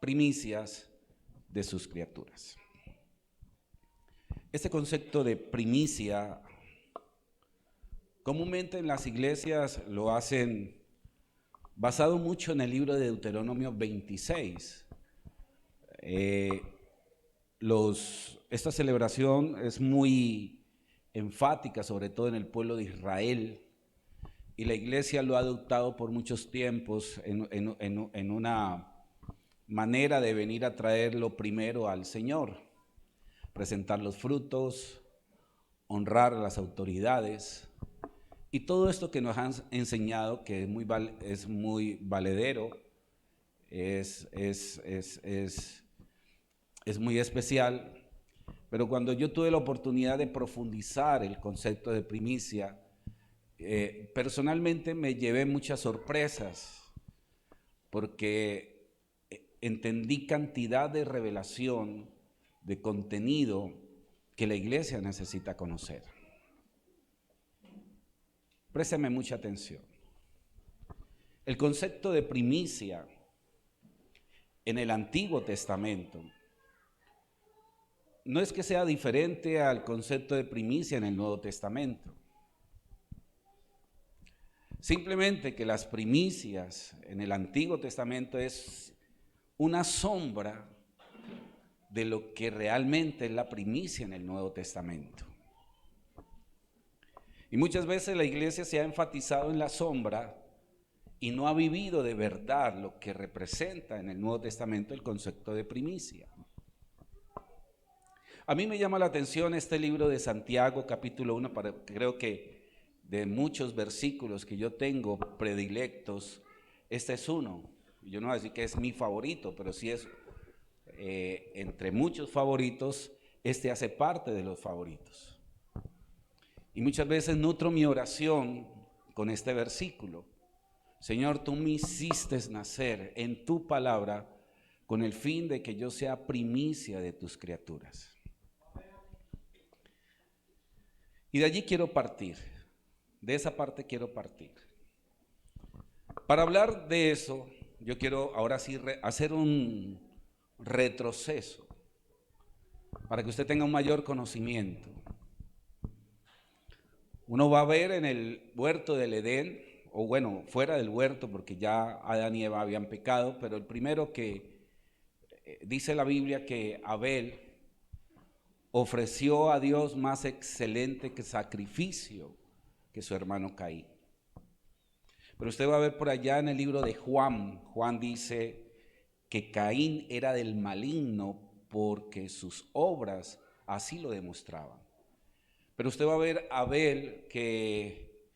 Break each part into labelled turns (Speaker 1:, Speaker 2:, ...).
Speaker 1: primicias de sus criaturas. Este concepto de primicia, comúnmente en las iglesias lo hacen basado mucho en el libro de Deuteronomio 26. Esta celebración es muy enfática, sobre todo en el pueblo de Israel, y la iglesia lo ha adoptado por muchos tiempos en una manera de venir a traer lo primero al Señor, presentar los frutos, honrar a las autoridades y todo esto que nos han enseñado, que es muy valedero, es muy especial. Pero cuando yo tuve la oportunidad de profundizar el concepto de primicia, personalmente me llevé muchas sorpresas, porque entendí cantidad de revelación, de contenido que la iglesia necesita conocer. Présteme mucha atención. El concepto de primicia en el Antiguo Testamento no es que sea diferente al concepto de primicia en el Nuevo Testamento. Simplemente que las primicias en el Antiguo Testamento es una sombra de lo que realmente es la primicia en el Nuevo Testamento. Y muchas veces la iglesia se ha enfatizado en la sombra y no ha vivido de verdad lo que representa en el Nuevo Testamento el concepto de primicia. A mí me llama la atención este libro de Santiago, capítulo 1, creo que de muchos versículos que yo tengo predilectos, este es uno. Yo no voy a decir que es mi favorito, pero sí es entre muchos favoritos, este hace parte de los favoritos. Y muchas veces nutro mi oración con este versículo. Señor, tú me hiciste nacer en tu palabra con el fin de que yo sea primicia de tus criaturas. Y de allí quiero partir, de esa parte quiero partir. Para hablar de eso, yo quiero ahora sí hacer un retroceso, para que usted tenga un mayor conocimiento. Uno va a ver en el huerto del Edén, o bueno, fuera del huerto, porque ya Adán y Eva habían pecado, pero el primero que dice la Biblia que Abel ofreció a Dios más excelente que sacrificio que su hermano Caín. Pero usted va a ver por allá en el libro de Juan dice que Caín era del maligno porque sus obras así lo demostraban. Pero usted va a ver a Abel que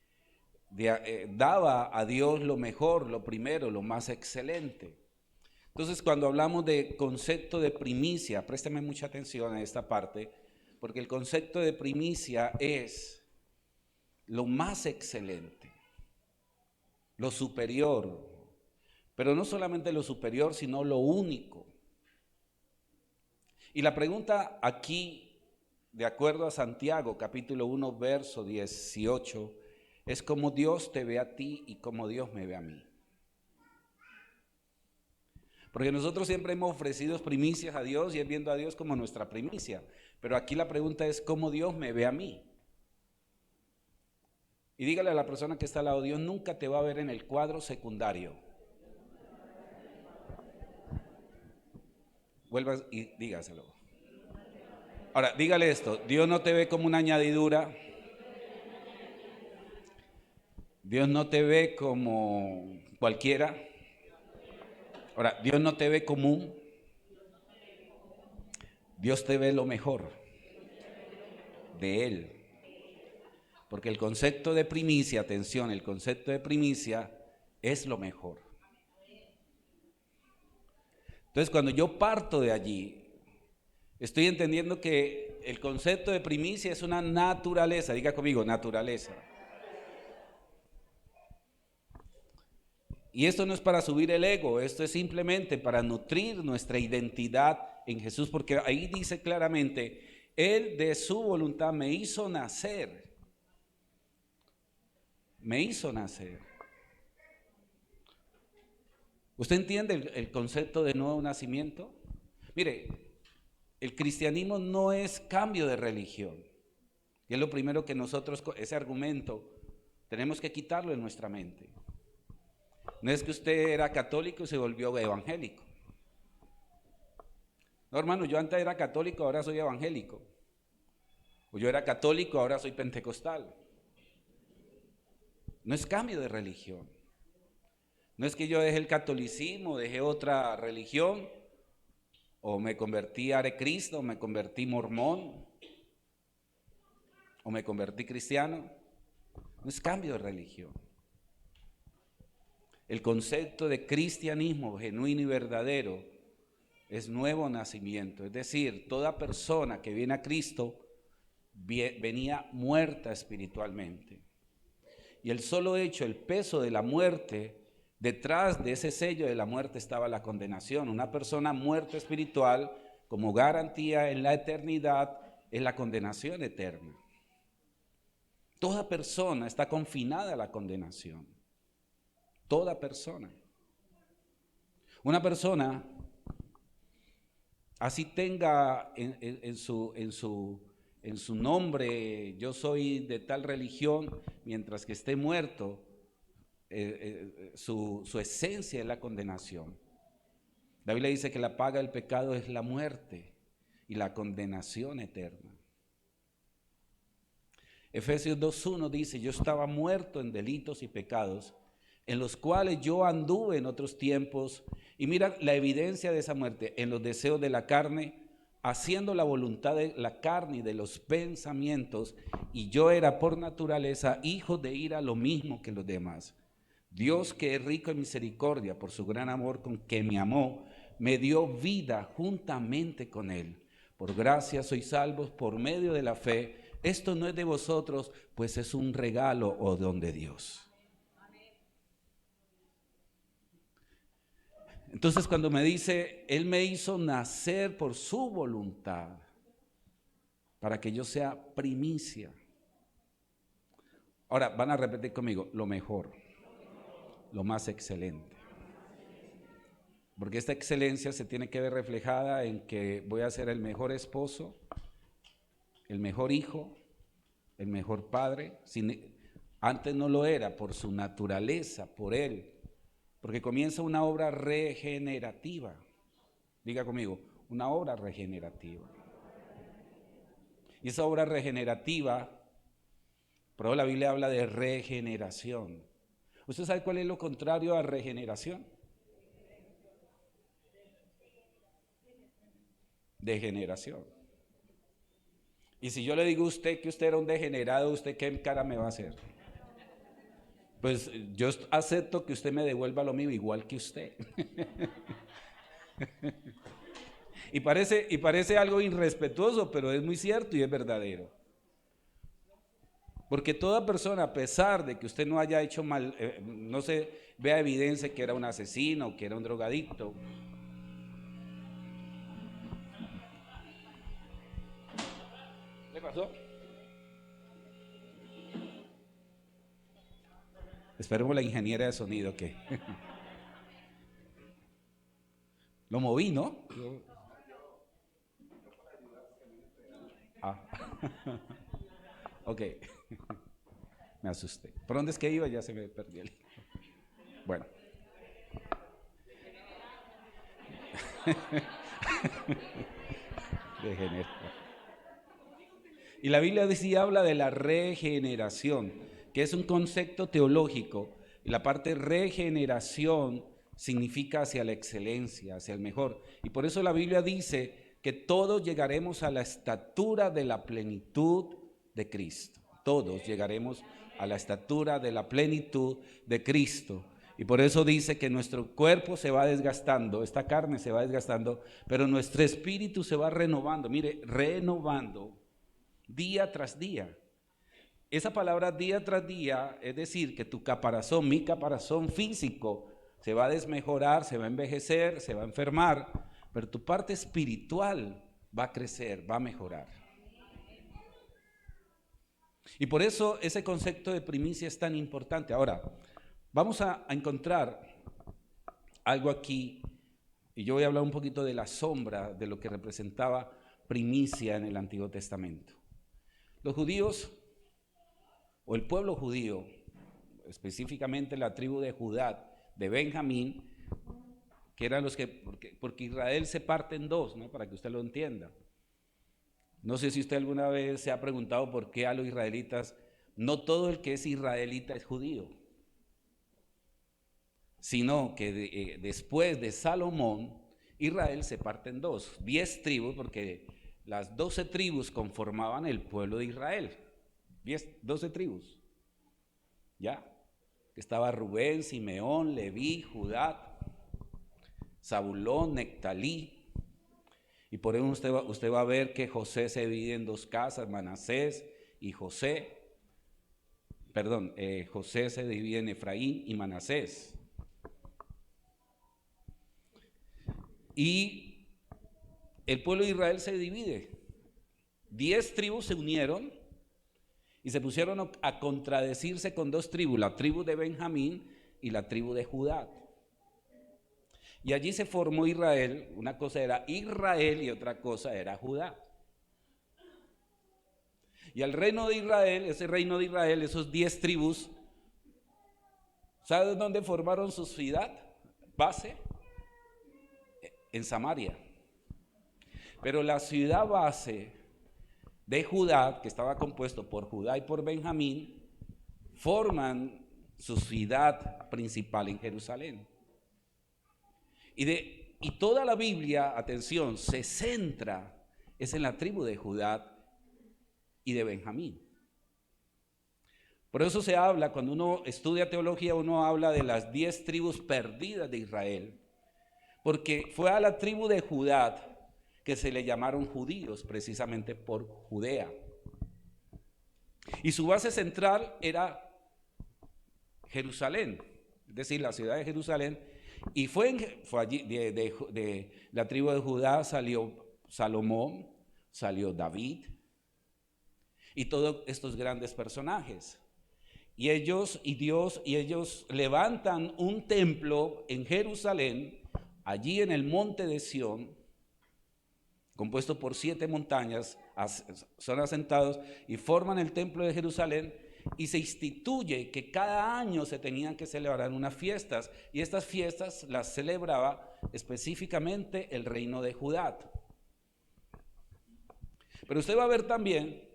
Speaker 1: daba a Dios lo mejor, lo primero, lo más excelente. Entonces, cuando hablamos de concepto de primicia, présteme mucha atención a esta parte, porque el concepto de primicia es lo más excelente, lo superior, pero no solamente lo superior, sino lo único. Y la pregunta aquí, de acuerdo a Santiago, capítulo 1, verso 18, es cómo Dios te ve a ti y cómo Dios me ve a mí. Porque nosotros siempre hemos ofrecido primicias a Dios y es viendo a Dios como nuestra primicia. Pero aquí la pregunta es cómo Dios me ve a mí. Y dígale a la persona que está al lado, Dios nunca te va a ver en el cuadro secundario. Vuelva y dígaselo. Ahora, dígale esto, Dios no te ve como una añadidura. Dios no te ve como cualquiera. Ahora, Dios no te ve común. Dios te ve lo mejor de Él. Porque el concepto de primicia, atención, el concepto de primicia es lo mejor. Entonces, cuando yo parto de allí, estoy entendiendo que el concepto de primicia es una naturaleza. Diga conmigo, naturaleza. Y esto no es para subir el ego, esto es simplemente para nutrir nuestra identidad en Jesús, porque ahí dice claramente, Él de su voluntad me hizo nacer. Me hizo nacer. ¿Usted entiende el concepto de nuevo nacimiento? Mire, el cristianismo no es cambio de religión. Y es lo primero que nosotros, ese argumento, tenemos que quitarlo en nuestra mente. No es que usted era católico y se volvió evangélico. No, hermano, yo antes era católico, ahora soy evangélico. O yo era católico, ahora soy pentecostal. No es cambio de religión. No es que yo dejé el catolicismo, dejé otra religión, o me convertí a Hare Krishna, o me convertí mormón, o me convertí cristiano. No es cambio de religión. El concepto de cristianismo genuino y verdadero es nuevo nacimiento. Es decir, toda persona que viene a Cristo venía muerta espiritualmente. Y el solo hecho, el peso de la muerte, detrás de ese sello de la muerte estaba la condenación. Una persona muerta espiritual, como garantía en la eternidad, es la condenación eterna. Toda persona está confinada a la condenación. Toda persona. Una persona, así tenga en su nombre, yo soy de tal religión, mientras que esté muerto, su esencia es la condenación. La Biblia dice que la paga del pecado es la muerte y la condenación eterna. Efesios 2:1 dice: yo estaba muerto en delitos y pecados, en los cuales yo anduve en otros tiempos, y mira la evidencia de esa muerte, en los deseos de la carne, haciendo la voluntad de la carne y de los pensamientos, y yo era por naturaleza hijo de ira, lo mismo que los demás. Dios, que es rico en misericordia, por su gran amor con que me amó, me dio vida juntamente con él. Por gracia sois salvos por medio de la fe. Esto no es de vosotros, pues es un regalo o don de Dios. Entonces, cuando me dice, Él me hizo nacer por su voluntad, para que yo sea primicia. Ahora, van a repetir conmigo, lo mejor, lo más excelente. Porque esta excelencia se tiene que ver reflejada en que voy a ser el mejor esposo, el mejor hijo, el mejor padre. Antes no lo era por su naturaleza, por Él. Porque comienza una obra regenerativa. Diga conmigo, una obra regenerativa. Y esa obra regenerativa, pero la Biblia habla de regeneración. ¿Usted sabe cuál es lo contrario a regeneración? Degeneración. Y si yo le digo a usted que usted era un degenerado, ¿usted qué cara me va a hacer? Pues yo acepto que usted me devuelva lo mío igual que usted. y parece algo irrespetuoso, pero es muy cierto y es verdadero. Porque toda persona, a pesar de que usted no haya hecho mal, no se vea evidencia que era un asesino o que era un drogadicto, ¿qué pasó? Esperemos la ingeniera de sonido que lo moví, ¿no? Ok, me asusté. ¿Por dónde es que iba? Ya se me perdió. Bueno. Y la Biblia habla de la regeneración, que es un concepto teológico. Y la parte regeneración significa hacia la excelencia, hacia el mejor. Y por eso la Biblia dice que todos llegaremos a la estatura de la plenitud de Cristo. Todos llegaremos a la estatura de la plenitud de Cristo. Y por eso dice que nuestro cuerpo se va desgastando, esta carne se va desgastando, pero nuestro espíritu se va renovando. Mire, renovando día tras día. Esa palabra día tras día es decir que tu caparazón, mi caparazón físico se va a desmejorar, se va a envejecer, se va a enfermar, pero tu parte espiritual va a crecer, va a mejorar. Y por eso ese concepto de primicia es tan importante. Ahora, vamos a encontrar algo aquí, y yo voy a hablar un poquito de la sombra de lo que representaba primicia en el Antiguo Testamento. Los judíos, o el pueblo judío, específicamente la tribu de Judá, de Benjamín, que eran los que, porque Israel se parte en dos, ¿no? Para que usted lo entienda. No sé si usted alguna vez se ha preguntado por qué a los israelitas, no todo el que es israelita es judío, sino que después de Salomón, Israel se parte en dos, 10 tribus, porque las 12 tribus conformaban el pueblo de Israel, 12 tribus, ¿ya? Estaba Rubén, Simeón, Leví, Judá, Zabulón, Nectalí, y por eso usted va a ver que José se divide en dos casas, Manasés y José se divide en Efraín y Manasés. Y el pueblo de Israel se divide. 10 tribus se unieron y se pusieron a contradecirse con dos tribus, la tribu de Benjamín y la tribu de Judá. Y allí se formó Israel. Una cosa era Israel y otra cosa era Judá. Y al reino de Israel, ese reino de Israel, esos 10 tribus, ¿sabes dónde formaron su ciudad base? En Samaria. Pero la ciudad base de Judá, que estaba compuesto por Judá y por Benjamín, forman su ciudad principal en Jerusalén. Y toda la Biblia, atención, se centra es en la tribu de Judá y de Benjamín. Por eso se habla, cuando uno estudia teología, uno habla de las 10 tribus perdidas de Israel, porque fue a la tribu de Judá que se le llamaron judíos, precisamente por Judea. Y su base central era Jerusalén, es decir, la ciudad de Jerusalén. Y fue allí, de la tribu de Judá salió Salomón, salió David y todos estos grandes personajes. Y ellos levantan un templo en Jerusalén, allí en el monte de Sión, compuesto por 7 montañas, son asentados y forman el templo de Jerusalén, y se instituye que cada año se tenían que celebrar unas fiestas, y estas fiestas las celebraba específicamente el reino de Judá. Pero usted va a ver también,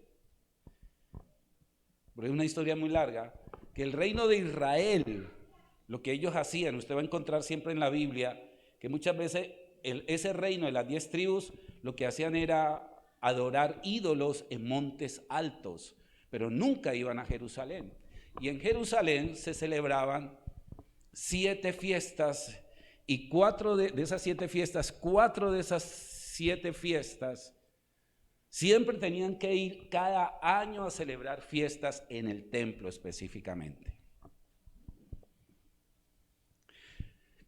Speaker 1: porque es una historia muy larga, que el reino de Israel, lo que ellos hacían, usted va a encontrar siempre en la Biblia, que muchas veces ese reino de las 10 tribus, lo que hacían era adorar ídolos en montes altos, pero nunca iban a Jerusalén. Y en Jerusalén se celebraban 7 fiestas, y 4 de esas 7 fiestas, siempre tenían que ir cada año a celebrar fiestas en el templo específicamente.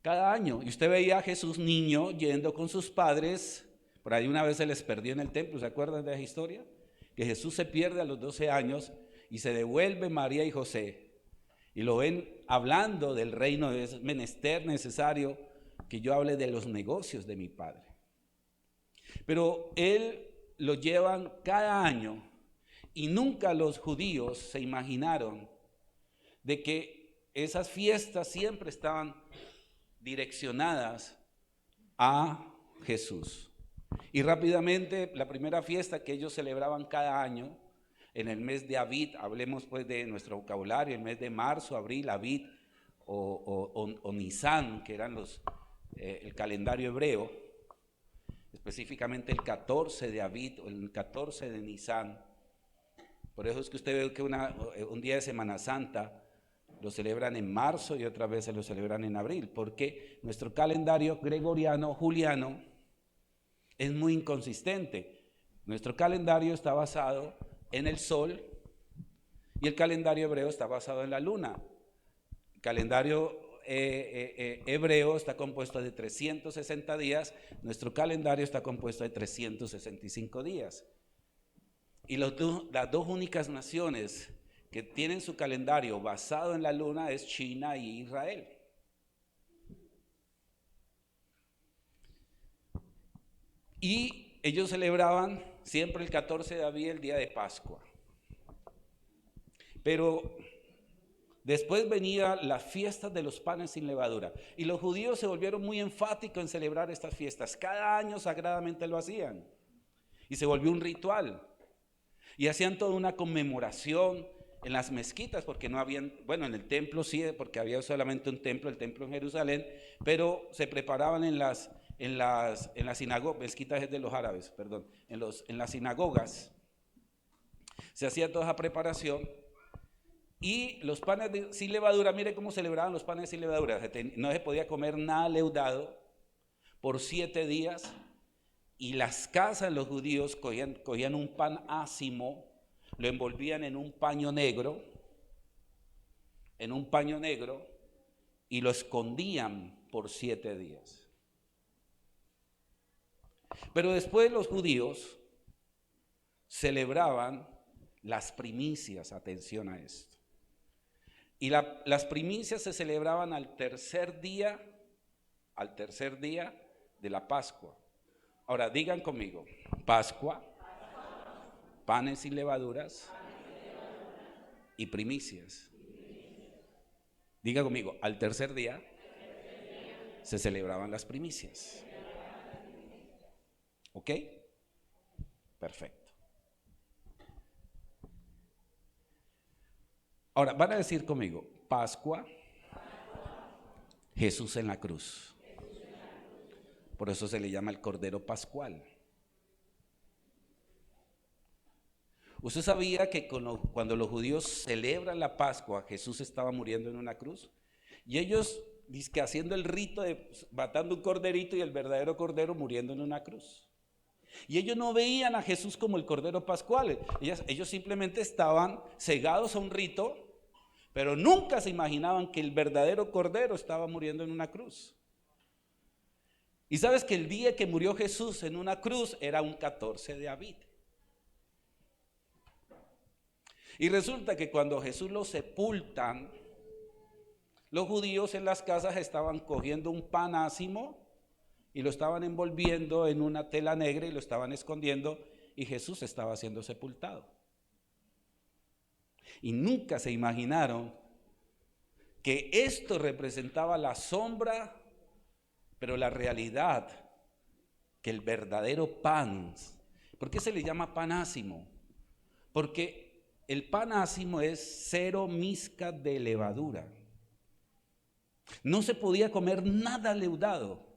Speaker 1: Cada año. Y usted veía a Jesús niño yendo con sus padres. Por ahí una vez se les perdió en el templo, ¿se acuerdan de esa historia? Que Jesús se pierde a los 12 años y se devuelve María y José. Y lo ven hablando del reino, es menester necesario que yo hable de los negocios de mi Padre. Pero él lo llevan cada año, y nunca los judíos se imaginaron de que esas fiestas siempre estaban direccionadas a Jesús. Y rápidamente, la primera fiesta que ellos celebraban cada año, en el mes de Abib, hablemos pues de nuestro vocabulario, el mes de marzo, abril, Abib o Nisan, que eran el calendario hebreo, específicamente el 14 de Abib o el 14 de Nisan. Por eso es que usted ve que un día de Semana Santa lo celebran en marzo y otra vez se lo celebran en abril, porque nuestro calendario gregoriano, juliano, es muy inconsistente. Nuestro calendario está basado en el sol y el calendario hebreo está basado en la luna. El calendario hebreo está compuesto de 360 días, nuestro calendario está compuesto de 365 días. Y las dos únicas naciones que tienen su calendario basado en la luna es China y Israel. Y ellos celebraban siempre el 14 de abril, el día de Pascua. Pero después venían las fiestas de los panes sin levadura. Y los judíos se volvieron muy enfáticos en celebrar estas fiestas. Cada año sagradamente lo hacían. Y se volvió un ritual. Y hacían toda una conmemoración en las mezquitas, porque no habían, bueno, en el templo sí, porque había solamente un templo, el templo en Jerusalén, pero se preparaban en las sinagogas, mezquitas es de los árabes, perdón, en las sinagogas se hacía toda esa preparación. Y los panes sin levadura, mire cómo celebraban los panes sin levadura. No se podía comer nada leudado por 7 días. Y las casas de los judíos cogían un pan ácimo, lo envolvían en un paño negro, y lo escondían por 7 días. Pero después los judíos celebraban las primicias, atención a esto. Y las primicias se celebraban al tercer día de la Pascua. Ahora digan conmigo, Pascua, panes sin levaduras y primicias. Diga conmigo, al tercer día se celebraban las primicias. ¿Ok? Perfecto. Ahora, van a decir conmigo, Pascua, Jesús en la cruz. Por eso se le llama el Cordero Pascual. ¿Usted sabía que cuando los judíos celebran la Pascua, Jesús estaba muriendo en una cruz? Y ellos, dizque haciendo el rito de matando un corderito y el verdadero cordero muriendo en una cruz. Y ellos no veían a Jesús como el Cordero Pascual. Ellos simplemente estaban cegados a un rito, pero nunca se imaginaban que el verdadero cordero estaba muriendo en una cruz. Y sabes que el día que murió Jesús en una cruz era un 14 de Abib. Y resulta que cuando Jesús lo sepultan, los judíos en las casas estaban cogiendo un pan ácimo y lo estaban envolviendo en una tela negra y lo estaban escondiendo, y Jesús estaba siendo sepultado. Y nunca se imaginaron que esto representaba la sombra, pero la realidad, que el verdadero pan. ¿Por qué se le llama pan ácimo? Porque el pan ácimo es 0 mizca de levadura. No se podía comer nada leudado.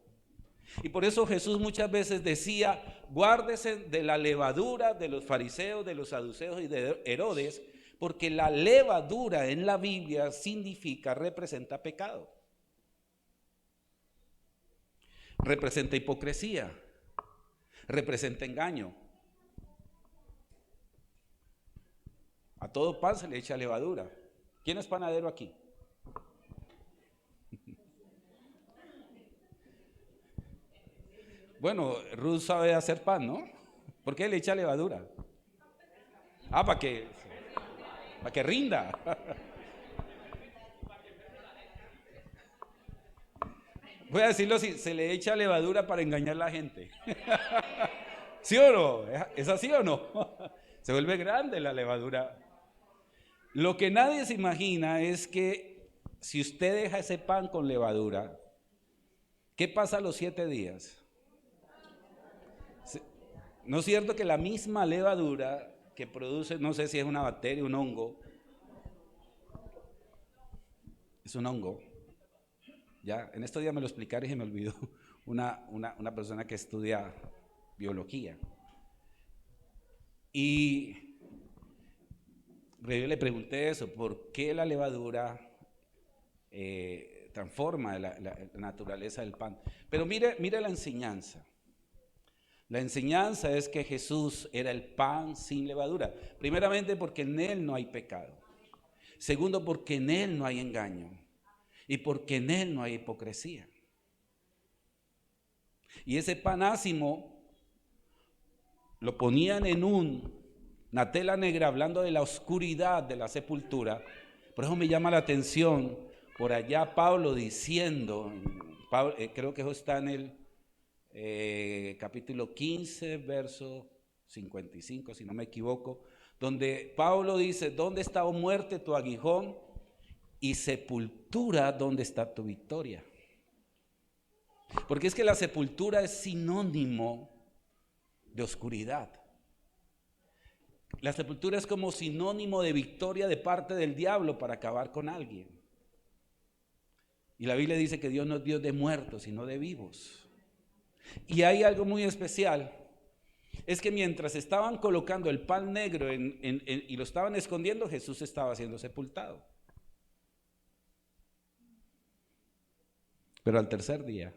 Speaker 1: Y por eso Jesús muchas veces decía, guárdese de la levadura de los fariseos, de los saduceos y de Herodes, porque la levadura en la Biblia representa pecado. Representa hipocresía, representa engaño. A todo pan se le echa levadura. ¿Quién es panadero aquí? Bueno, Ruth sabe hacer pan, ¿no? ¿Por qué le echa levadura? Ah, para que rinda. Voy a decirlo así, se le echa levadura para engañar a la gente. ¿Sí o no? ¿Es así o no? Se vuelve grande la levadura. Lo que nadie se imagina es que si usted deja ese pan con levadura, ¿qué pasa a los 7 días? ¿No es cierto que la misma levadura que produce, no sé si es una bacteria, un hongo, es un hongo? Ya, en estos días me lo explicaron y se me olvidó una persona que estudia biología. Y yo le pregunté eso, ¿por qué la levadura transforma la naturaleza del pan? Pero mire la enseñanza. La enseñanza es que Jesús era el pan sin levadura. Primeramente porque en Él no hay pecado. Segundo, porque en Él no hay engaño. Y porque en Él no hay hipocresía. Y ese pan ácimo lo ponían en una tela negra, hablando de la oscuridad de la sepultura. Por eso me llama la atención por allá Pablo diciendo, creo que eso está en capítulo 15, verso 55, si no me equivoco, donde Pablo dice: ¿dónde está, oh muerte, tu aguijón? Y sepultura, ¿dónde está tu victoria? Porque es que la sepultura es sinónimo de oscuridad. La sepultura es como sinónimo de victoria de parte del diablo para acabar con alguien. Y la Biblia dice que Dios no es Dios de muertos, sino de vivos. Y hay algo muy especial, es que mientras estaban colocando el pan negro y lo estaban escondiendo, Jesús estaba siendo sepultado. Pero al tercer día,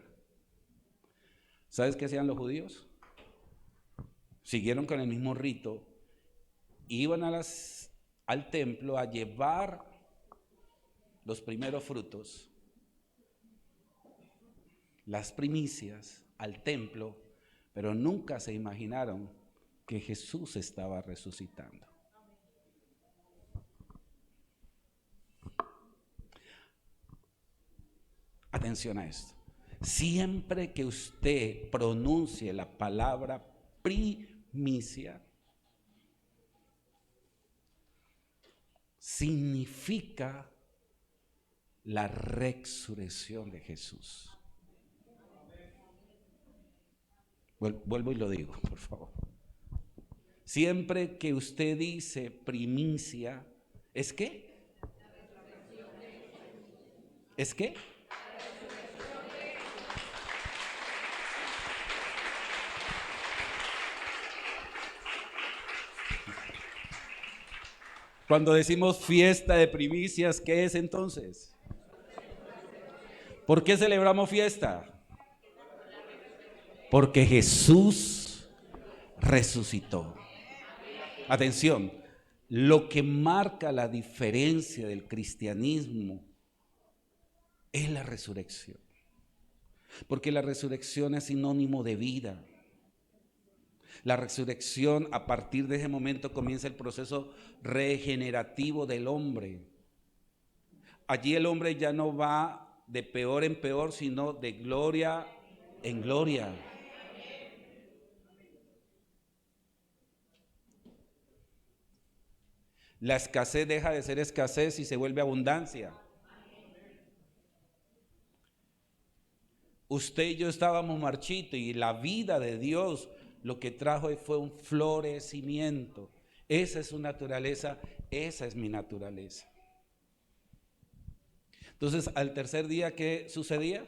Speaker 1: ¿sabes qué hacían los judíos? Siguieron con el mismo rito, iban al templo a llevar los primeros frutos, las primicias, al templo, pero nunca se imaginaron que Jesús estaba resucitando. Atención a esto. Siempre que usted pronuncie la palabra primicia, significa la resurrección de Jesús. Vuelvo y lo digo, por favor. Siempre que usted dice primicia, ¿es qué? ¿Es qué? Cuando decimos fiesta de primicias, ¿qué es entonces? ¿Por qué celebramos fiesta? Porque Jesús resucitó. Atención, lo que marca la diferencia del cristianismo es la resurrección. Porque la resurrección es sinónimo de vida. La resurrección, a partir de ese momento comienza el proceso regenerativo del hombre. Allí el hombre ya no va de peor en peor, sino de gloria en gloria. La escasez deja de ser escasez y se vuelve abundancia. Usted y yo estábamos marchitos y la vida de Dios lo que trajo fue un florecimiento. Esa es su naturaleza, esa es mi naturaleza. Entonces, al tercer día, ¿qué sucedía?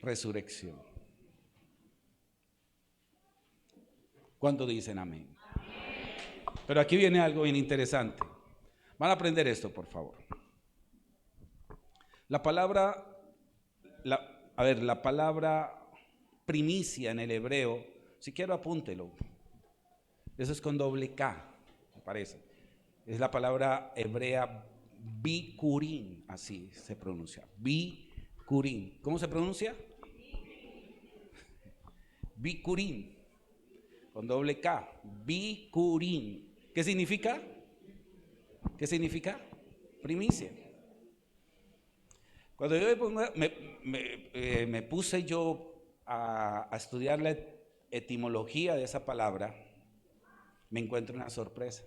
Speaker 1: Resurrección. ¿Cuánto dicen amén? Pero aquí viene algo bien interesante. Van a aprender esto, por favor. La palabra primicia en el hebreo, si quiero apúntelo. Eso es con doble K, me parece. Es la palabra hebrea bikurim, así se pronuncia. Bikurim. ¿Cómo se pronuncia? Bikurim, con doble K. Bikurim. ¿Qué significa? ¿Qué significa? Primicia. Cuando yo me puse yo a estudiar la etimología de esa palabra, me encuentro una sorpresa.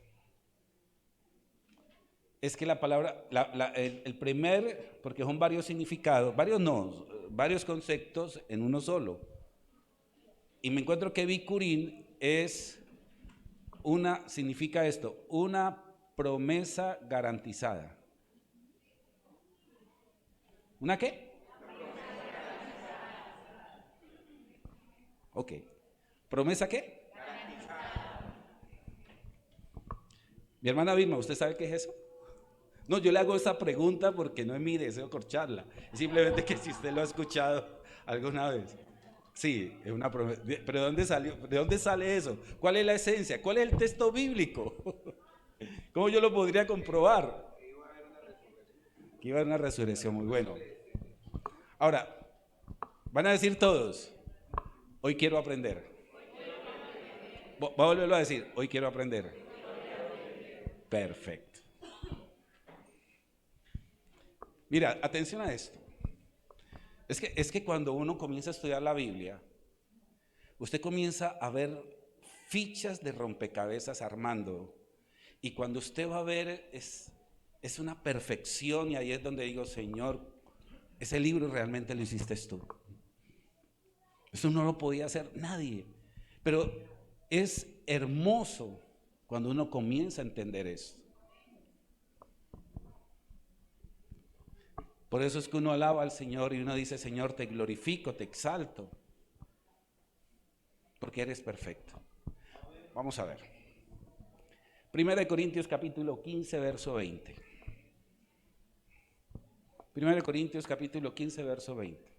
Speaker 1: Es que la palabra, el primer, porque son varios significados, varios conceptos en uno solo. Y me encuentro que bikurim significa esto, una promesa garantizada. ¿Una qué? Ok. ¿Promesa qué? Mi hermana Vilma, ¿usted sabe qué es eso? No, yo le hago esa pregunta porque no es mi deseo corcharla. Es simplemente que si usted lo ha escuchado alguna vez. Sí, es una promesa. Pero ¿de dónde sale eso? ¿Cuál es la esencia? ¿Cuál es el texto bíblico? ¿Cómo yo lo podría comprobar? Que iba a haber una resurrección, muy bueno. Ahora, van a decir todos, hoy quiero aprender. Voy a volverlo a decir, hoy quiero aprender. Perfecto. Mira, atención a esto. Es que cuando uno comienza a estudiar la Biblia, usted comienza a ver fichas de rompecabezas armando. Y cuando usted va a ver, es una perfección, y ahí es donde digo, Señor, ese libro realmente lo hiciste tú. Eso no lo podía hacer nadie. Pero es hermoso cuando uno comienza a entender esto. Por eso es que uno alaba al Señor y uno dice, Señor, te glorifico, te exalto, porque eres perfecto. Vamos a ver. 1 Corintios capítulo 15, verso 20. 1 Corintios capítulo 15, verso 20.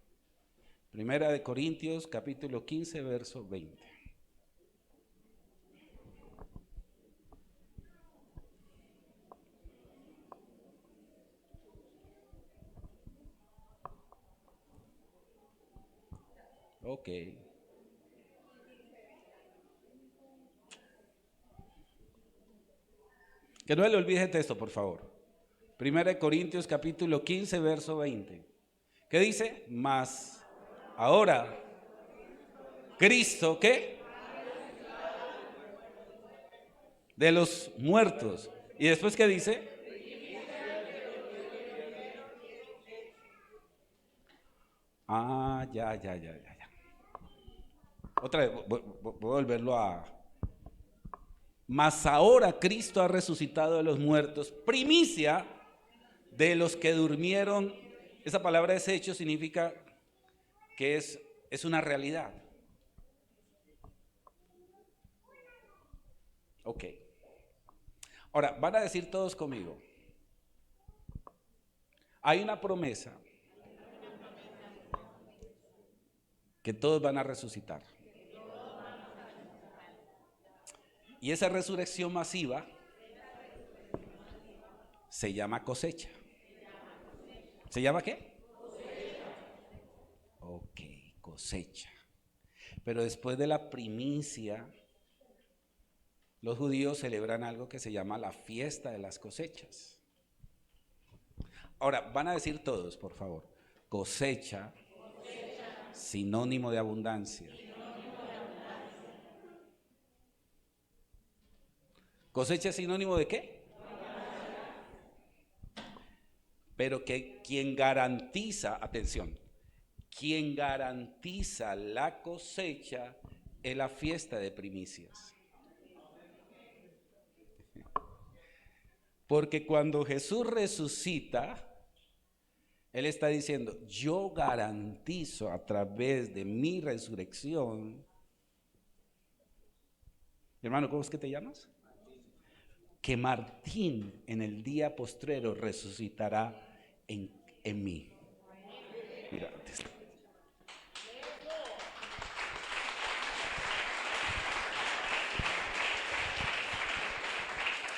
Speaker 1: 1 Corintios capítulo 15, verso 20. Ok. Que no le olvide el texto, por favor. 1 Corintios capítulo 15, verso 20. ¿Qué dice? Mas ahora, Cristo, ¿qué? De los muertos. ¿Y después qué dice? Ya. Otra vez, voy a volverlo a... Mas ahora Cristo ha resucitado de los muertos, primicia de los que durmieron. Esa palabra deshecho significa que es una realidad. Ok. Ahora, van a decir todos conmigo. Hay una promesa que todos van a resucitar. Y esa resurrección masiva se llama cosecha. ¿Se llama qué? Ok, cosecha. Pero después de la primicia, los judíos celebran algo que se llama la fiesta de las cosechas. Ahora, van a decir todos, por favor, cosecha, sinónimo de abundancia. ¿Cosecha es sinónimo de qué? Pero que quien garantiza, atención, quien garantiza la cosecha es la fiesta de primicias. Porque cuando Jesús resucita, Él está diciendo, yo garantizo a través de mi resurrección. Hermano, ¿cómo es que te llamas? Que Martín en el día postrero resucitará en mí. Mira,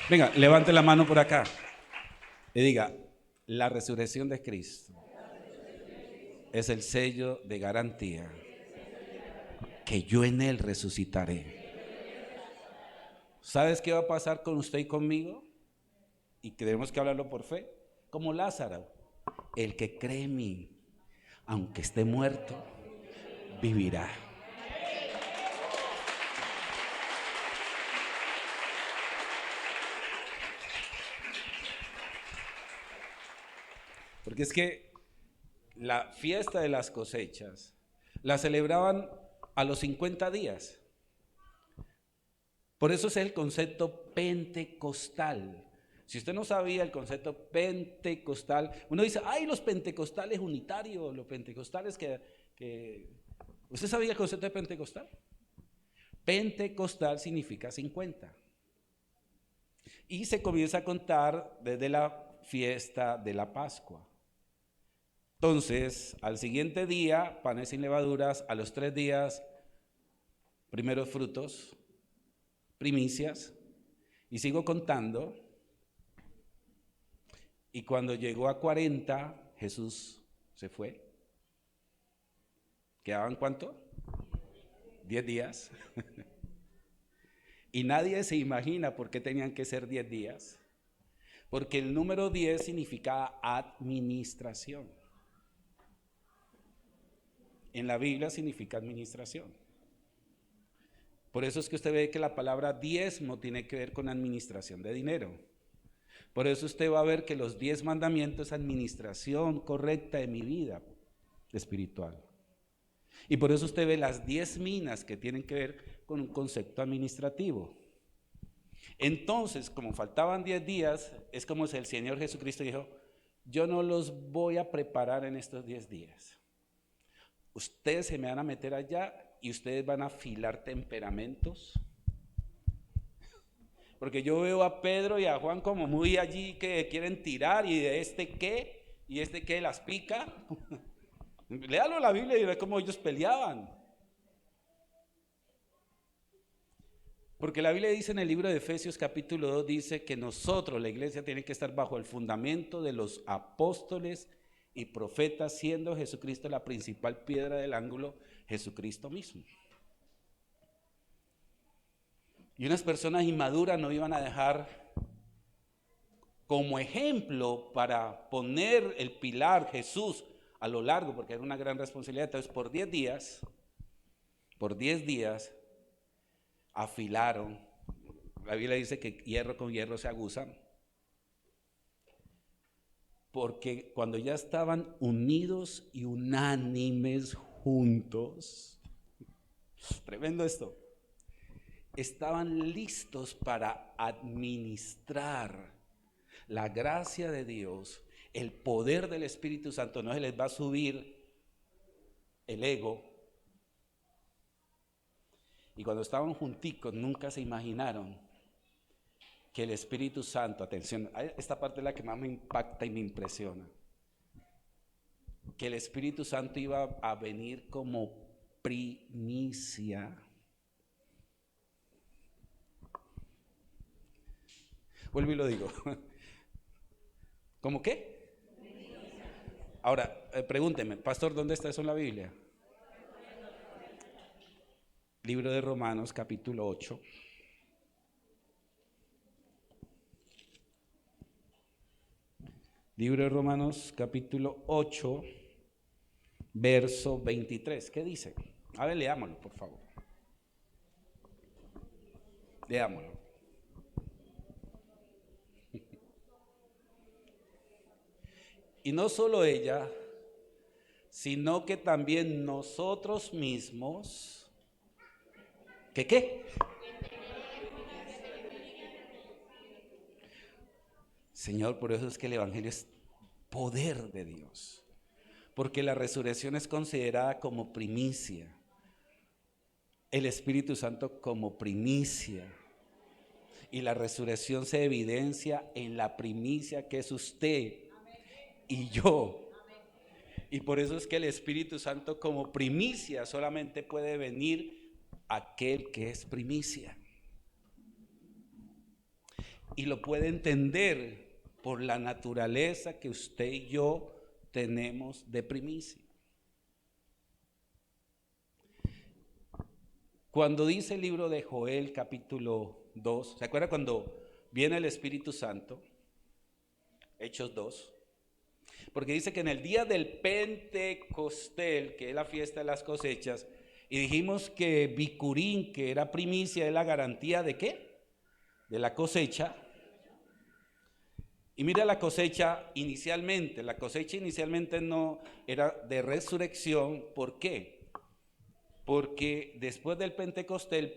Speaker 1: venga, levante la mano por acá y diga, la resurrección de Cristo es el sello de garantía que yo en Él resucitaré. ¿Sabes qué va a pasar con usted y conmigo? Y tenemos que hablarlo por fe. Como Lázaro, el que cree en mí, aunque esté muerto, vivirá. Porque es que la fiesta de las cosechas la celebraban a los 50 días. Por eso es el concepto pentecostal. Si usted no sabía el concepto pentecostal, uno dice, ay, los pentecostales unitarios, los pentecostales que... ¿Usted sabía el concepto de pentecostal? Pentecostal significa 50. Y se comienza a contar desde la fiesta de la Pascua. Entonces, al siguiente día, panes sin levaduras, a los 3 días, primeros frutos, primicias, y sigo contando, y cuando llegó a 40, Jesús se fue. ¿Quedaban cuánto? 10 días. Y nadie se imagina por qué tenían que ser 10 días, porque el número 10 significaba administración. en la Biblia significa administración. Por eso es que usted ve que la palabra diezmo tiene que ver con administración de dinero. Por eso usted va a ver que los 10 mandamientos es administración correcta de mi vida espiritual. Y por eso usted ve las 10 minas que tienen que ver con un concepto administrativo. Entonces, como faltaban 10 días, es como si el Señor Jesucristo dijo, yo no los voy a preparar en estos 10 días. Ustedes se me van a meter allá y ustedes van a afilar temperamentos. Porque yo veo a Pedro y a Juan como muy allí que quieren tirar y de este qué, y este qué las pica. Léalo la Biblia y ve cómo ellos peleaban. Porque la Biblia dice en el libro de Efesios capítulo 2, dice que nosotros, la iglesia, tiene que estar bajo el fundamento de los apóstoles y profetas, siendo Jesucristo la principal piedra del ángulo, Jesucristo mismo. Y unas personas inmaduras no iban a dejar como ejemplo para poner el pilar Jesús a lo largo, porque era una gran responsabilidad. Entonces por 10 días afilaron. La Biblia dice que hierro con hierro se aguza, porque cuando ya estaban unidos y unánimes juntos, tremendo esto, estaban listos para administrar la gracia de Dios, el poder del Espíritu Santo. No se les va a subir el ego. Y cuando estaban junticos, nunca se imaginaron que el Espíritu Santo, atención, esta parte es la que más me impacta y me impresiona, que el Espíritu Santo iba a venir como primicia. Vuelvo y lo digo. ¿Cómo qué? Ahora, pregúnteme, pastor, ¿dónde está eso en la Biblia? Libro de Romanos, capítulo 8. Libro de Romanos, capítulo 8, verso 23. ¿Qué dice? A ver, leámoslo, por favor. Leámoslo. Y no solo ella, sino que también nosotros mismos. ¿Qué qué? Señor, por eso es que el Evangelio es poder de Dios, porque la resurrección es considerada como primicia, el Espíritu Santo como primicia, y la resurrección se evidencia en la primicia que es usted y yo. Y por eso es que el Espíritu Santo como primicia solamente puede venir aquel que es primicia. Y lo puede entender por la naturaleza que usted y yo tenemos de primicia. Cuando dice el libro de Joel capítulo 2, ¿se acuerda cuando viene el Espíritu Santo? Hechos 2. Porque dice que en el día del Pentecostés, que es la fiesta de las cosechas, y dijimos que Bicurín, que era primicia, es la garantía ¿de qué? De la cosecha. Y mira la cosecha inicialmente. La cosecha inicialmente no era de resurrección. ¿Por qué? Porque después del Pentecostés,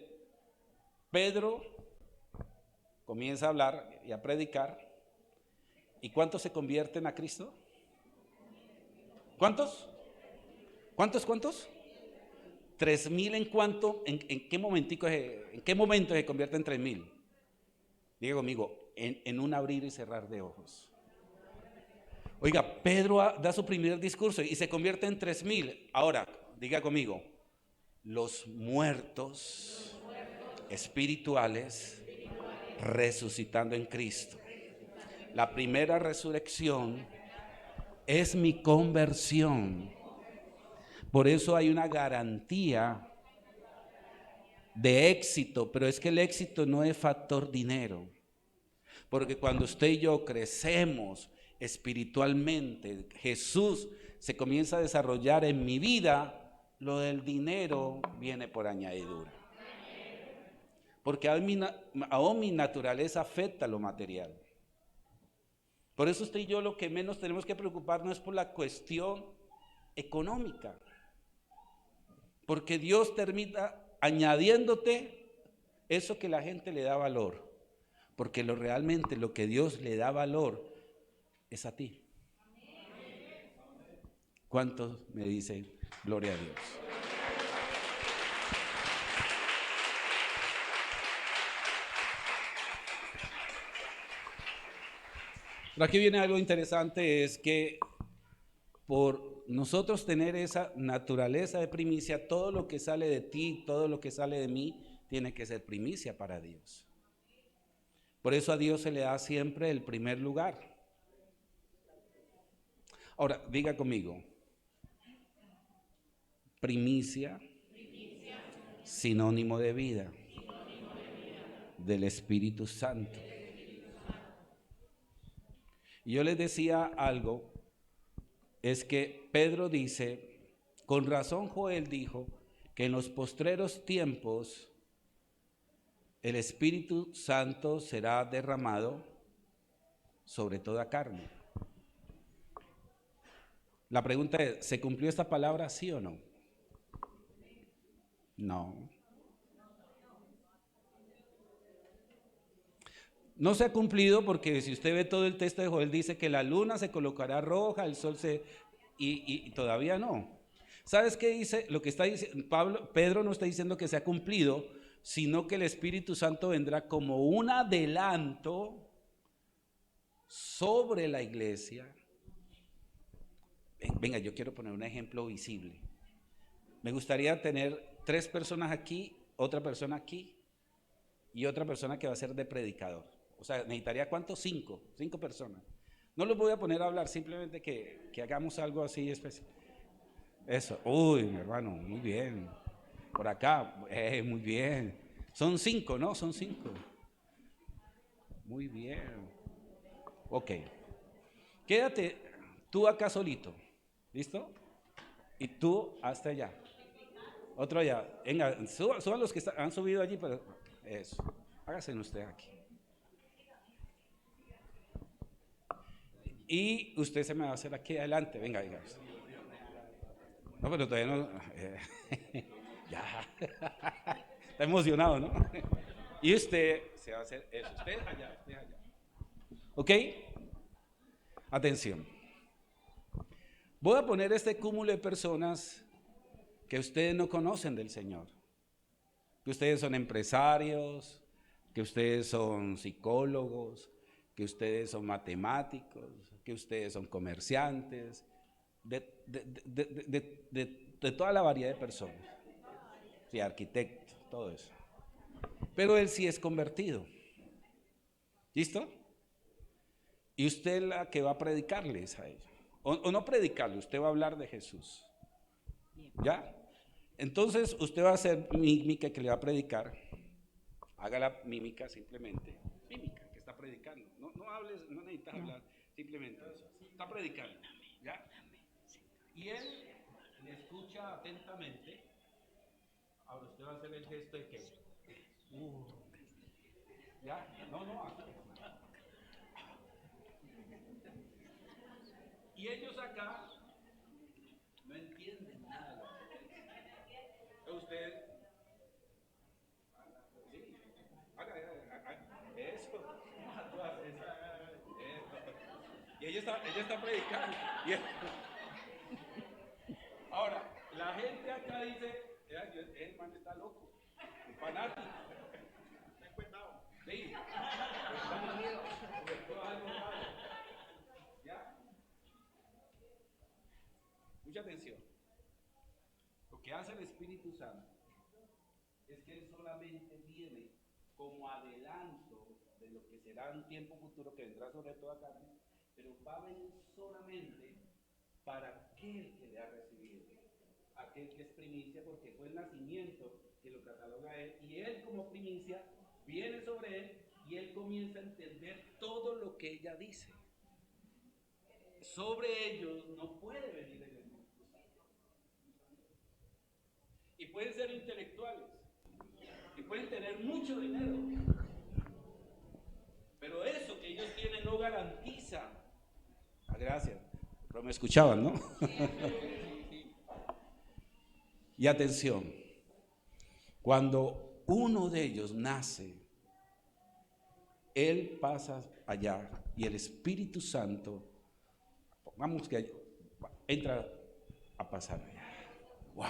Speaker 1: Pedro comienza a hablar y a predicar. ¿Y cuántos se convierten a Cristo? ¿Cuántos? ¿Cuántos? 3,000 en cuánto, en qué momento se convierte en 3,000? Diga conmigo, en un abrir y cerrar de ojos. Oiga, Pedro da su primer discurso y se convierte en 3,000. Ahora, diga conmigo, los muertos espirituales resucitando en Cristo. La primera resurrección es mi conversión. Por eso hay una garantía de éxito, pero es que el éxito no es factor dinero. Porque cuando usted y yo crecemos espiritualmente, Jesús se comienza a desarrollar en mi vida, lo del dinero viene por añadidura. Porque aún mi naturaleza afecta lo material. Por eso usted y yo lo que menos tenemos que preocuparnos es por la cuestión económica. Porque Dios termina añadiéndote eso que la gente le da valor. Porque realmente lo que Dios le da valor es a ti. ¿Cuántos me dicen gloria a Dios? Pero aquí viene algo interesante, es que por nosotros tener esa naturaleza de primicia, todo lo que sale de ti, todo lo que sale de mí, tiene que ser primicia para Dios. Por eso a Dios se le da siempre el primer lugar. Ahora, diga conmigo, primicia, sinónimo de vida, del Espíritu Santo. Y yo les decía algo, es que Pedro dice, con razón Joel dijo, que en los postreros tiempos el Espíritu Santo será derramado sobre toda carne. La pregunta es, ¿se cumplió esta palabra, sí o no? No. No se ha cumplido porque si usted ve todo el texto de Joel dice que la luna se colocará roja, el sol y todavía no. ¿Sabes qué dice? Lo que está diciendo Pedro no está diciendo que se ha cumplido, sino que el Espíritu Santo vendrá como un adelanto sobre la iglesia. Venga, yo quiero poner un ejemplo visible. Me gustaría tener 3 personas aquí, otra persona aquí y otra persona que va a ser de predicador. O sea, necesitaría ¿cuántos? 5 personas. No los voy a poner a hablar, simplemente que hagamos algo así especial. Eso, uy, mi hermano, muy bien. Por acá, muy bien. Son 5, ¿no? Son 5. Muy bien. Ok. Quédate tú acá solito. ¿Listo? Y tú hasta allá. Otro allá. Venga, suban los que han subido allí. Pero eso. Hágase usted aquí. Y usted se me va a hacer aquí adelante. Venga, venga. No, pero todavía no. Ya. Está emocionado, ¿no? Y usted se va a hacer eso. Usted allá, usted allá. ¿Ok? Atención. Voy a poner este cúmulo de personas que ustedes no conocen del Señor. Que ustedes son empresarios, que ustedes son psicólogos, que ustedes son matemáticos, que ustedes son comerciantes, de toda la variedad de personas. Sí, arquitectos, todo eso. Pero él sí es convertido. ¿Listo? Y usted es la que va a predicarles a ellos. O no predicarle, usted va a hablar de Jesús. ¿Ya? Entonces usted va a hacer mímica que le va a predicar. Haga la mímica simplemente. Mímica que está predicando. No hables, no necesitas hablar, simplemente eso. Está predicando. ¿Ya? Y él le escucha atentamente. Ahora usted va a hacer el gesto de que. ¿Ya? No. Y ellos acá no entienden nada. Usted, sí, haga, eso. Y ella está predicando. Ahora, la gente acá dice, el man está loco, un fanático. ¿Está encuentado? Sí. ¿Ya? Mucha atención. Lo que hace el Espíritu Santo es que Él solamente viene como adelanto de lo que será un tiempo futuro que vendrá sobre toda carne, pero va a venir solamente para aquel que le ha recibido, aquel que es primicia, porque fue el nacimiento que lo cataloga Él, y Él como primicia viene sobre Él y Él comienza a entender todo lo que ella dice. Sobre ellos no puede venir el Espíritu Santo. pueden ser intelectuales, que pueden tener mucho dinero, pero eso que ellos tienen no garantiza. Gracias, pero me escuchaban, ¿no? Y atención, cuando uno de ellos nace, él pasa allá y el Espíritu Santo, pongamos que entra a pasar allá, wow,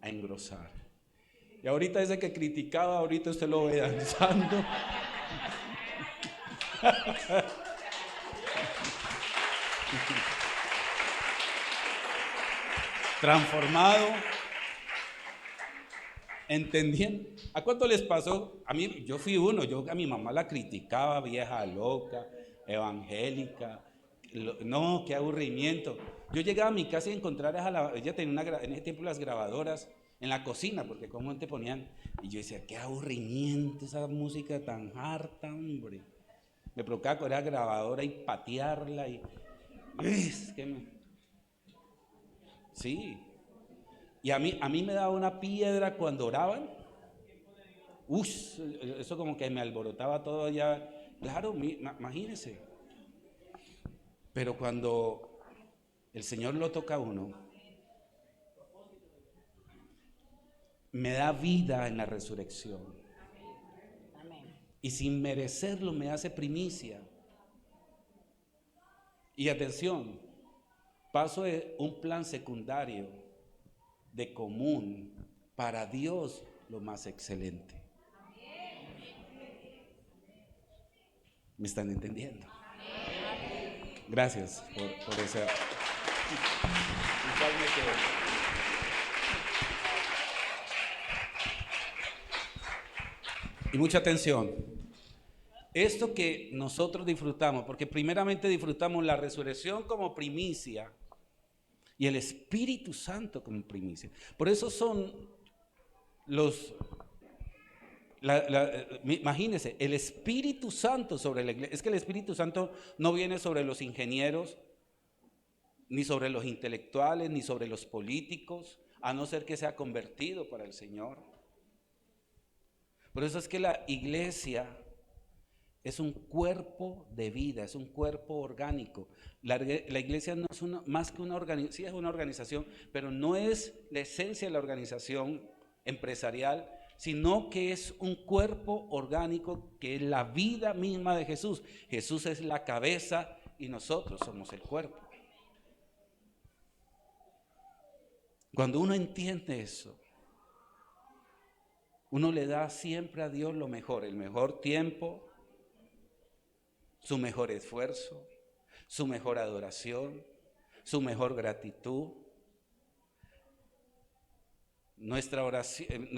Speaker 1: a engrosar. Y ahorita ese que criticaba, ahorita usted lo ve danzando. Transformado, entendiendo. ¿A cuánto les pasó? A mí, yo fui uno, yo a mi mamá la criticaba, vieja loca, evangélica, no, qué aburrimiento. Yo llegaba a mi casa y encontraba ella tenía en ese tiempo las grabadoras en la cocina, porque como te ponían, y yo decía, qué aburrimiento esa música tan harta, hombre. Me provocaba coger la grabadora y patearla y es que sí. Y a mí me daba una piedra cuando oraban. Eso como que me alborotaba todo ya. Claro, imagínense. Pero cuando el Señor lo toca a uno, me da vida en la resurrección. Y sin merecerlo me hace primicia. Y atención, paso de un plan secundario, de común, para Dios lo más excelente. ¿Me están entendiendo? Gracias por esa. Y mucha atención. Esto que nosotros disfrutamos, porque primeramente disfrutamos la resurrección como primicia y el Espíritu Santo como primicia. Por eso son imagínense, el Espíritu Santo sobre la iglesia. Es que el Espíritu Santo no viene sobre los ingenieros, ni sobre los intelectuales, ni sobre los políticos, a no ser que sea convertido para el Señor. Por eso es que la iglesia es un cuerpo de vida, es un cuerpo orgánico. La iglesia no es más que una organización, sí es una organización, pero no es la esencia de la organización empresarial, sino que es un cuerpo orgánico que es la vida misma de Jesús. Jesús es la cabeza y nosotros somos el cuerpo. Cuando uno entiende eso, uno le da siempre a Dios lo mejor, el mejor tiempo, su mejor esfuerzo, su mejor adoración, su mejor gratitud. Nuestra oración,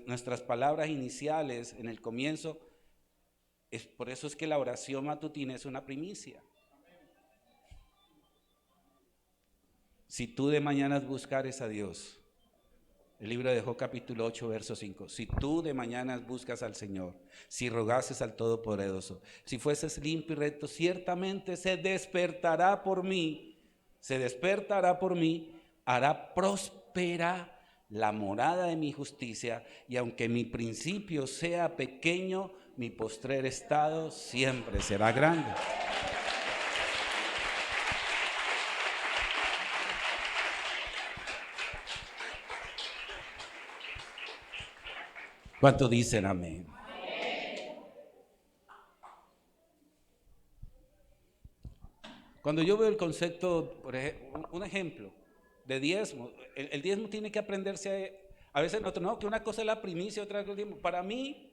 Speaker 1: nuestras palabras iniciales en el comienzo, por eso es que la oración matutina es una primicia. Si tú de mañana buscares a Dios, el libro de Job capítulo 8 verso 5, si tú de mañana buscas al Señor, si rogases al Todopoderoso, si fueses limpio y recto, ciertamente se despertará por mí, hará próspera la morada de mi justicia, y aunque mi principio sea pequeño, mi postrer estado siempre será grande. ¿Cuántos dicen amén? Cuando yo veo el concepto, por ejemplo, un ejemplo de diezmo, el diezmo tiene que aprenderse a veces nosotros, no, que una cosa es la primicia, otra cosa es el diezmo. Para mí,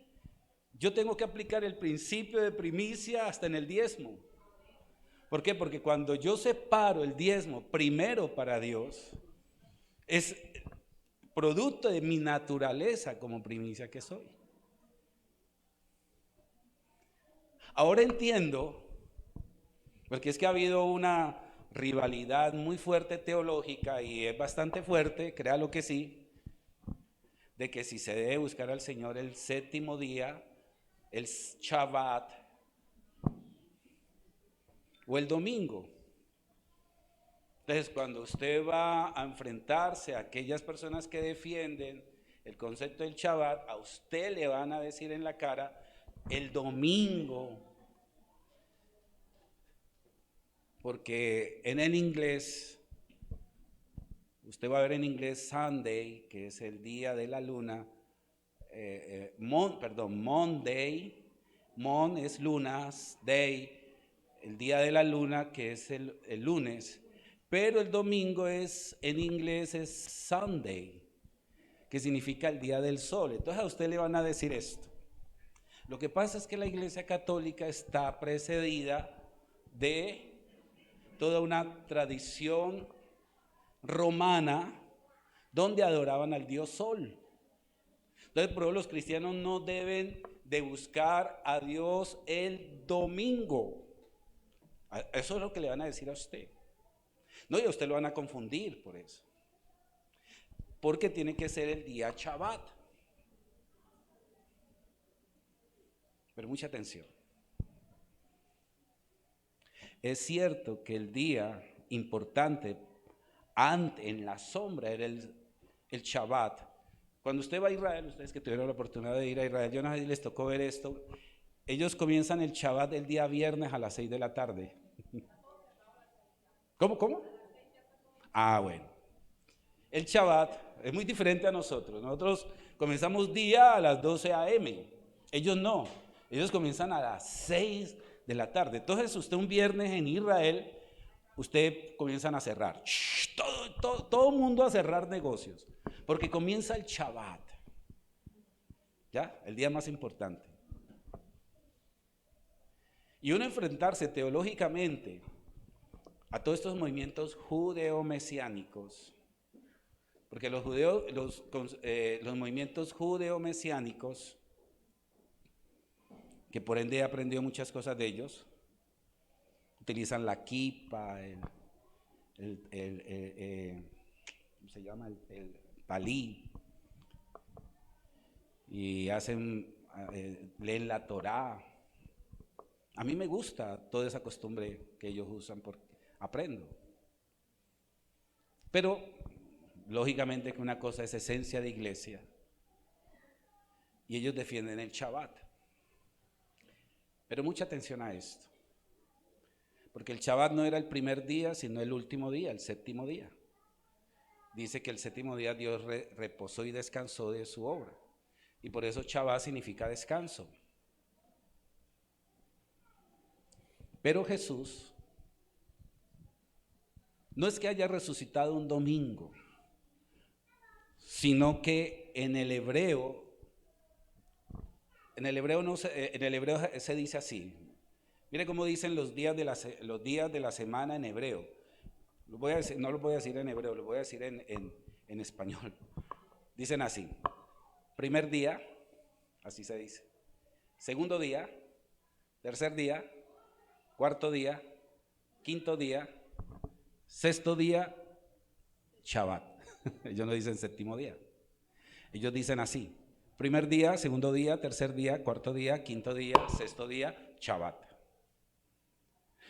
Speaker 1: yo tengo que aplicar el principio de primicia hasta en el diezmo. ¿Por qué? Porque cuando yo separo el diezmo primero para Dios, es producto de mi naturaleza como primicia que soy. Ahora entiendo, porque es que ha habido una rivalidad muy fuerte teológica y es bastante fuerte, créalo que sí, de que si se debe buscar al Señor el séptimo día, el Shabbat o el domingo. Entonces, cuando usted va a enfrentarse a aquellas personas que defienden el concepto del Shabbat, a usted le van a decir en la cara, el domingo, porque en el inglés, usted va a ver en inglés Sunday, que es el día de la luna, Monday, Mon es lunas, Day, el día de la luna, que es el lunes, pero el domingo en inglés es Sunday, que significa el día del sol. Entonces a usted le van a decir esto. Lo que pasa es que la Iglesia Católica está precedida de toda una tradición romana donde adoraban al dios sol. Entonces, por eso los cristianos no deben de buscar a Dios el domingo. Eso es lo que le van a decir a usted. No, y a usted lo van a confundir por eso. Porque tiene que ser el día Shabbat. Pero mucha atención. Es cierto que el día importante en la sombra era el Shabbat. Cuando usted va a Israel, ustedes que tuvieron la oportunidad de ir a Israel, yo no sé si les tocó ver esto, ellos comienzan el Shabbat el día viernes a las 6 de la tarde. ¿Cómo? Ah, bueno. El Shabbat es muy diferente a nosotros. Nosotros comenzamos día a las 12 a.m. Ellos no. Ellos comienzan a las 6 de la tarde. Entonces usted un viernes en Israel, usted comienzan a cerrar. Todo mundo a cerrar negocios. Porque comienza el Shabbat. ¿Ya? El día más importante. Y uno enfrentarse teológicamente a todos estos movimientos judeo-mesiánicos, porque los movimientos judeo-mesiánicos, que por ende he aprendido muchas cosas de ellos, utilizan la kipa, ¿cómo se llama? El talí, y leen la Torá. A mí me gusta toda esa costumbre que ellos usan porque aprendo. Pero, lógicamente que una cosa es esencia de iglesia y ellos defienden el Shabbat. Pero mucha atención a esto. Porque el Shabbat no era el primer día, sino el último día, el séptimo día. Dice que el séptimo día Dios reposó y descansó de su obra. Y por eso Shabbat significa descanso. Pero Jesús no es que haya resucitado un domingo, sino que en el hebreo se dice así. Mire cómo dicen los días de la semana en hebreo. No lo voy a decir en hebreo, lo voy a decir en español. Dicen así: primer día, así se dice. Segundo día, tercer día, cuarto día, quinto día, sexto día, Shabbat. Ellos no dicen séptimo día. Ellos dicen así: primer día, segundo día, tercer día, cuarto día, quinto día, sexto día, Shabbat.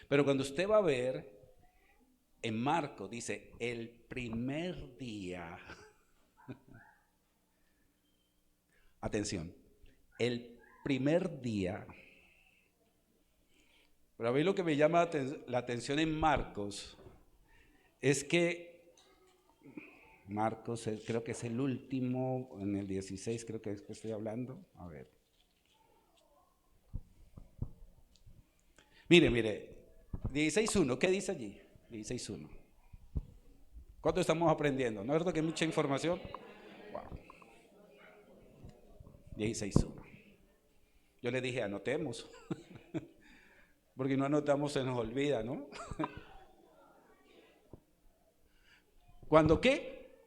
Speaker 1: Pero cuando usted va a ver, en Marcos dice el primer día. Atención, el primer día. Pero a mí lo que me llama la atención en Marcos es que Marcos creo que es el último, en el 16 creo que es que estoy hablando. A ver. Mire, 16.1, ¿qué dice allí? 16.1. ¿Cuánto estamos aprendiendo? ¿No es verdad que hay mucha información? Wow. 16.1. Yo le dije, anotemos. Porque no anotamos, se nos olvida, ¿no? ¿Cuándo qué?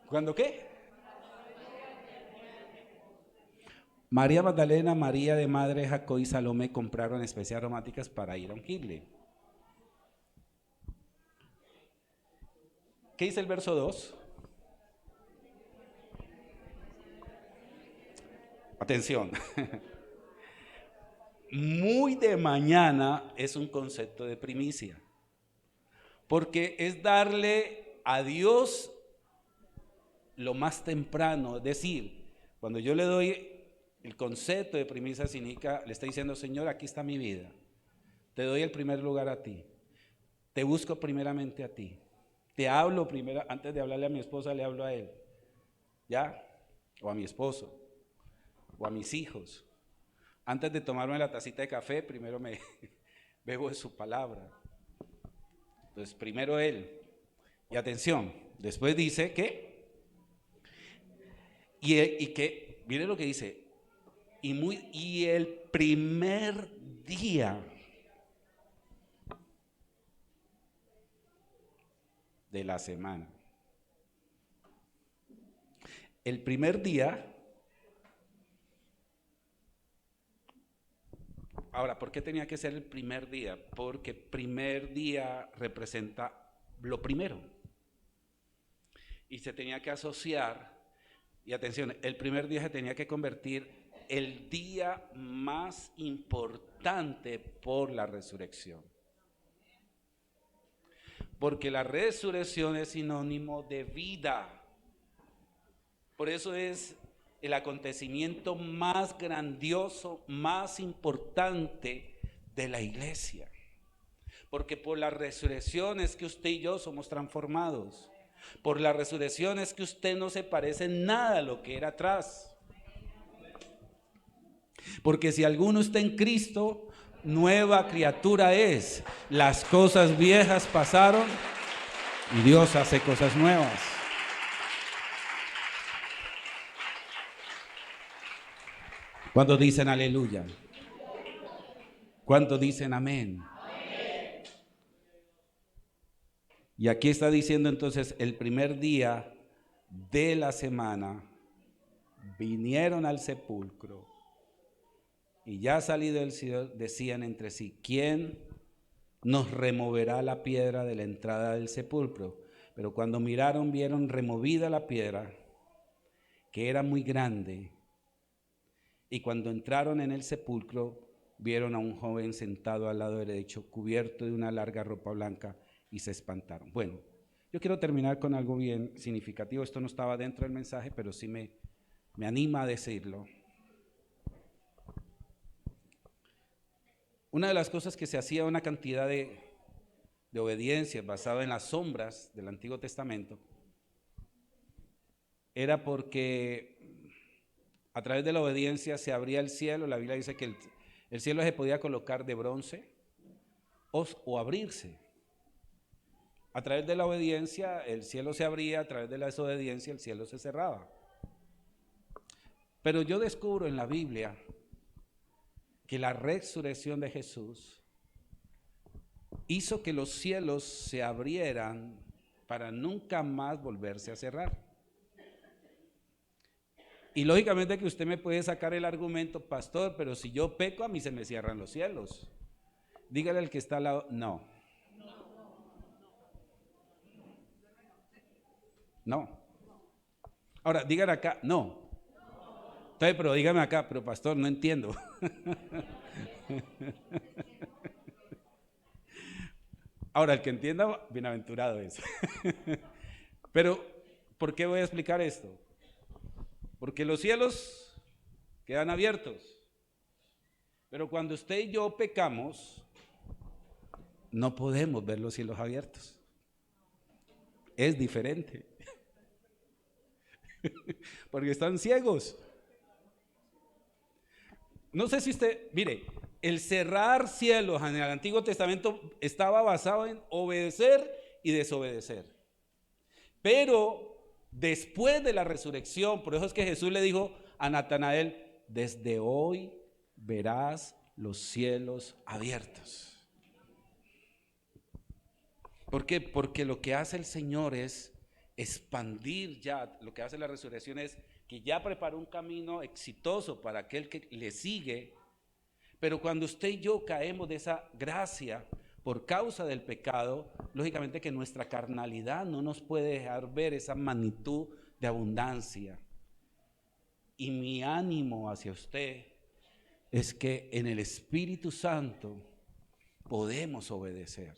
Speaker 1: ¿Cuándo qué? María Magdalena, María de Madre, Jacob y Salomé compraron especias aromáticas para ir a ungirle. ¿Qué dice el verso 2? Atención. muy de mañana es un concepto de primicia, porque es darle a Dios lo más temprano. Es decir, cuando yo le doy el concepto de primicia, significa, le está diciendo: Señor, aquí está mi vida, te doy el primer lugar a ti, te busco primeramente a ti, te hablo primero, antes de hablarle a mi esposa le hablo a él, ¿ya? O a mi esposo, o a mis hijos. Antes de tomarme la tacita de café, primero me bebo de su palabra. Entonces, primero él. Y atención, después dice que, mire lo que dice, y el primer día de la semana. El primer día. Ahora, ¿por qué tenía que ser el primer día? Porque primer día representa lo primero. Y se tenía que asociar, y atención, el primer día se tenía que convertir el día más importante por la resurrección. Porque la resurrección es sinónimo de vida. Por eso es el acontecimiento más grandioso, más importante de la iglesia. Porque por la resurrección es que usted y yo somos transformados. Por la resurrección es que usted no se parece en nada a lo que era atrás. Porque si alguno está en Cristo, nueva criatura es. Las cosas viejas pasaron y Dios hace cosas nuevas. ¿Cuántos dicen aleluya? ¿Cuántos dicen amén? Amén. Y aquí está diciendo entonces, el primer día de la semana vinieron al sepulcro y ya salido del cielo decían entre sí: ¿quién nos removerá la piedra de la entrada del sepulcro? Pero cuando miraron, vieron removida la piedra, que era muy grande. Y cuando entraron en el sepulcro, vieron a un joven sentado al lado derecho, cubierto de una larga ropa blanca, y se espantaron. Bueno, yo quiero terminar con algo bien significativo. Esto no estaba dentro del mensaje, pero sí me anima a decirlo. Una de las cosas que se hacía, una cantidad de obediencias basada en las sombras del Antiguo Testamento, era porque a través de la obediencia se abría el cielo. La Biblia dice que el cielo se podía colocar de bronce o abrirse. A través de la obediencia el cielo se abría, a través de la desobediencia el cielo se cerraba. Pero yo descubro en la Biblia que la resurrección de Jesús hizo que los cielos se abrieran para nunca más volverse a cerrar. Y lógicamente que usted me puede sacar el argumento: pastor, pero si yo peco, a mí se me cierran los cielos. Dígale al que está al lado: no. No. Ahora, dígale acá: no. Entonces, pero dígame acá: pero pastor, no entiendo. Ahora, el que entienda, bienaventurado es. Pero, ¿por qué voy a explicar esto? Porque los cielos quedan abiertos. Pero cuando usted y yo pecamos, no podemos ver los cielos abiertos. Es diferente. Porque están ciegos. No sé si usted, mire, el cerrar cielos en el Antiguo Testamento estaba basado en obedecer y desobedecer. Pero después de la resurrección, por eso es que Jesús le dijo a Natanael: desde hoy verás los cielos abiertos. ¿Por qué? Porque lo que hace el Señor es expandir ya, lo que hace la resurrección es que ya preparó un camino exitoso para aquel que le sigue. Pero cuando usted y yo caemos de esa gracia por causa del pecado, lógicamente que nuestra carnalidad no nos puede dejar ver esa magnitud de abundancia. Y mi ánimo hacia usted es que en el Espíritu Santo podemos obedecer.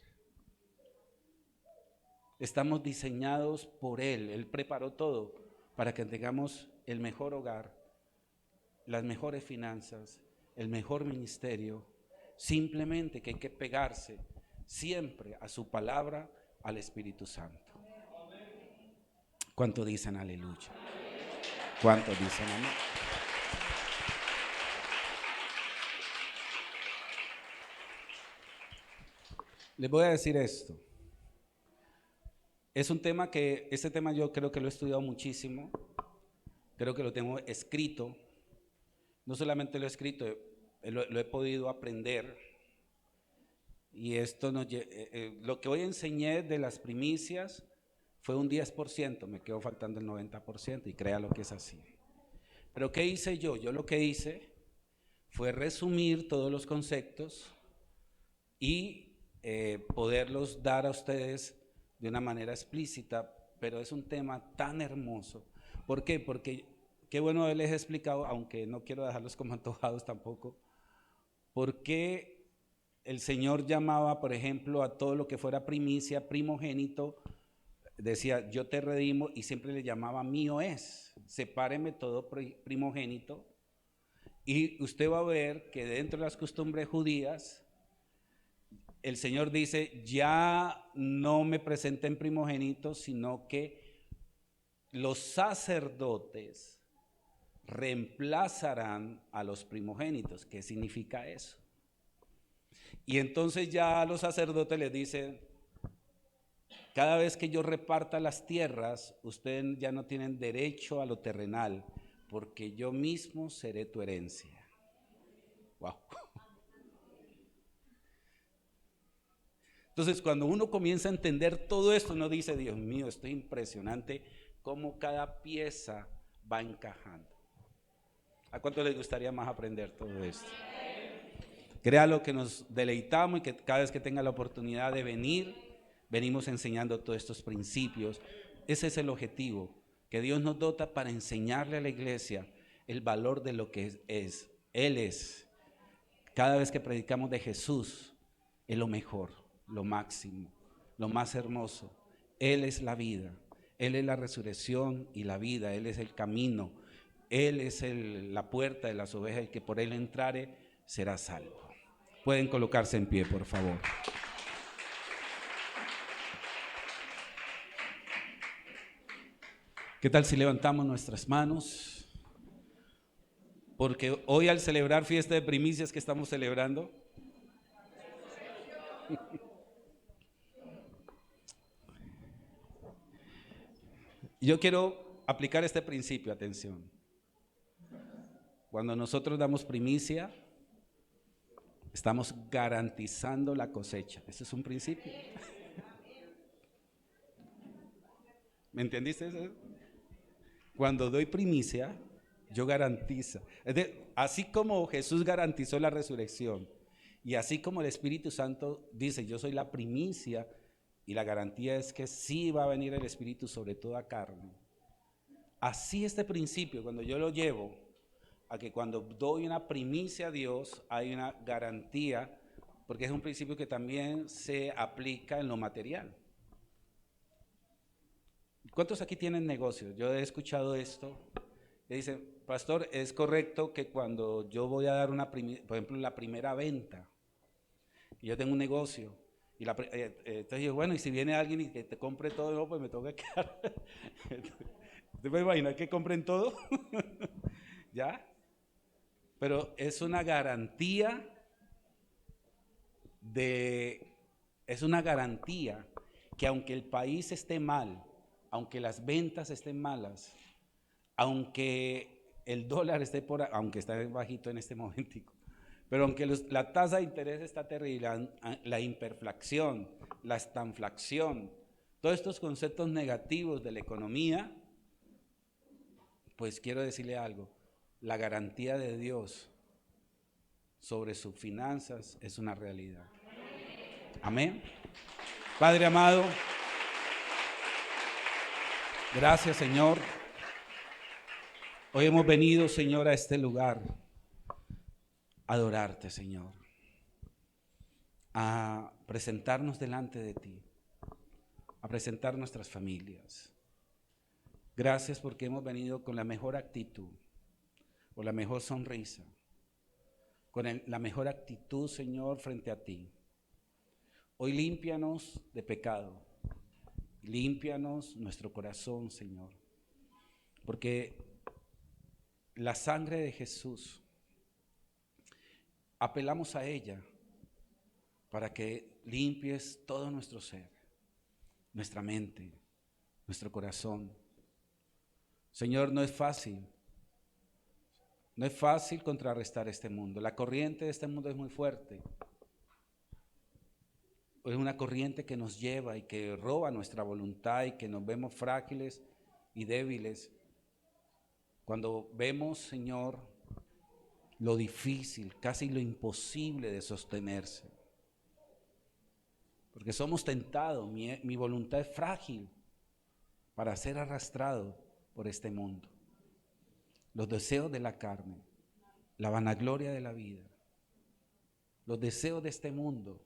Speaker 1: Estamos diseñados por Él. Él preparó todo para que tengamos el mejor hogar, las mejores finanzas, el mejor ministerio. Simplemente que hay que pegarse siempre a su palabra, al Espíritu Santo. ¿Cuánto dicen aleluya? ¿Cuánto dicen amén? Les voy a decir esto. Es un tema este tema yo creo que lo he estudiado muchísimo. Creo que lo tengo escrito. No solamente lo he escrito, lo he podido aprender. Y esto lo que hoy enseñé de las primicias fue un 10%, me quedó faltando el 90%, y créalo que es así. Pero ¿qué hice yo? Yo lo que hice fue resumir todos los conceptos y poderlos dar a ustedes de una manera explícita, pero es un tema tan hermoso. ¿Por qué? Porque qué bueno haberles explicado, aunque no quiero dejarlos como antojados tampoco, por qué el Señor llamaba, por ejemplo, a todo lo que fuera primicia, primogénito, decía, yo te redimo, y siempre le llamaba mío es, sepáreme todo primogénito. Y usted va a ver que dentro de las costumbres judías, el Señor dice, ya no me presenten primogénitos, sino que los sacerdotes reemplazarán a los primogénitos. ¿Qué significa eso? Y entonces ya a los sacerdotes les dicen, cada vez que yo reparta las tierras, ustedes ya no tienen derecho a lo terrenal, porque yo mismo seré tu herencia. Wow. Entonces, cuando uno comienza a entender todo esto, uno dice, Dios mío, esto es impresionante cómo cada pieza va encajando. ¿A cuánto les gustaría más aprender todo esto? Créalo que nos deleitamos y que cada vez que tenga la oportunidad de venir, venimos enseñando todos estos principios. Ese es el objetivo, que Dios nos dota para enseñarle a la iglesia el valor de lo que es. Él es. Cada vez que predicamos de Jesús, es lo mejor, lo máximo, lo más hermoso. Él es la vida, Él es la resurrección y la vida, Él es el camino, Él es la puerta de las ovejas, el que por Él entrare será salvo. Pueden colocarse en pie, por favor. ¿Qué tal si levantamos nuestras manos? Porque hoy, al celebrar fiesta de primicias, que estamos celebrando, yo quiero aplicar este principio, atención. Cuando nosotros damos primicia, estamos garantizando la cosecha. Ese es un principio. ¿Me entendiste eso? Cuando doy primicia, yo garantizo. Así como Jesús garantizó la resurrección, y así como el Espíritu Santo dice, yo soy la primicia, y la garantía es que sí va a venir el Espíritu sobre toda carne. Así este principio, cuando yo lo llevo a que cuando doy una primicia a Dios, hay una garantía, porque es un principio que también se aplica en lo material. ¿Cuántos aquí tienen negocios? Yo he escuchado esto, que dicen, pastor, es correcto que cuando yo voy a dar por ejemplo, la primera venta, y yo tengo un negocio, y entonces yo, bueno, y si viene alguien y que te compre todo, no, pues me tengo que quedar. ¿Usted me imagina que compren todo? ¿Ya? Pero es una garantía que aunque el país esté mal, aunque las ventas estén malas, aunque el dólar esté aunque está bajito en este momentico, pero aunque la tasa de interés está terrible, la hiperflación, la estanflación, todos estos conceptos negativos de la economía, pues quiero decirle algo, la garantía de Dios sobre sus finanzas es una realidad. Amén. Padre amado, gracias, Señor. Hoy hemos venido, Señor, a este lugar adorarte, Señor, a presentarnos delante de ti, a presentar nuestras familias. Gracias porque hemos venido con la mejor actitud, con la mejor sonrisa, con la mejor actitud, Señor, frente a ti. Hoy límpianos de pecado, límpianos nuestro corazón, Señor, porque la sangre de Jesús, apelamos a ella para que limpies todo nuestro ser, nuestra mente, nuestro corazón. Señor, no es fácil contrarrestar este mundo. La corriente de este mundo es muy fuerte. Es una corriente que nos lleva y que roba nuestra voluntad y que nos vemos frágiles y débiles. Cuando vemos, Señor, lo difícil, casi lo imposible de sostenerse. Porque somos tentados, mi voluntad es frágil para ser arrastrado por este mundo. Los deseos de la carne, la vanagloria de la vida, los deseos de este mundo,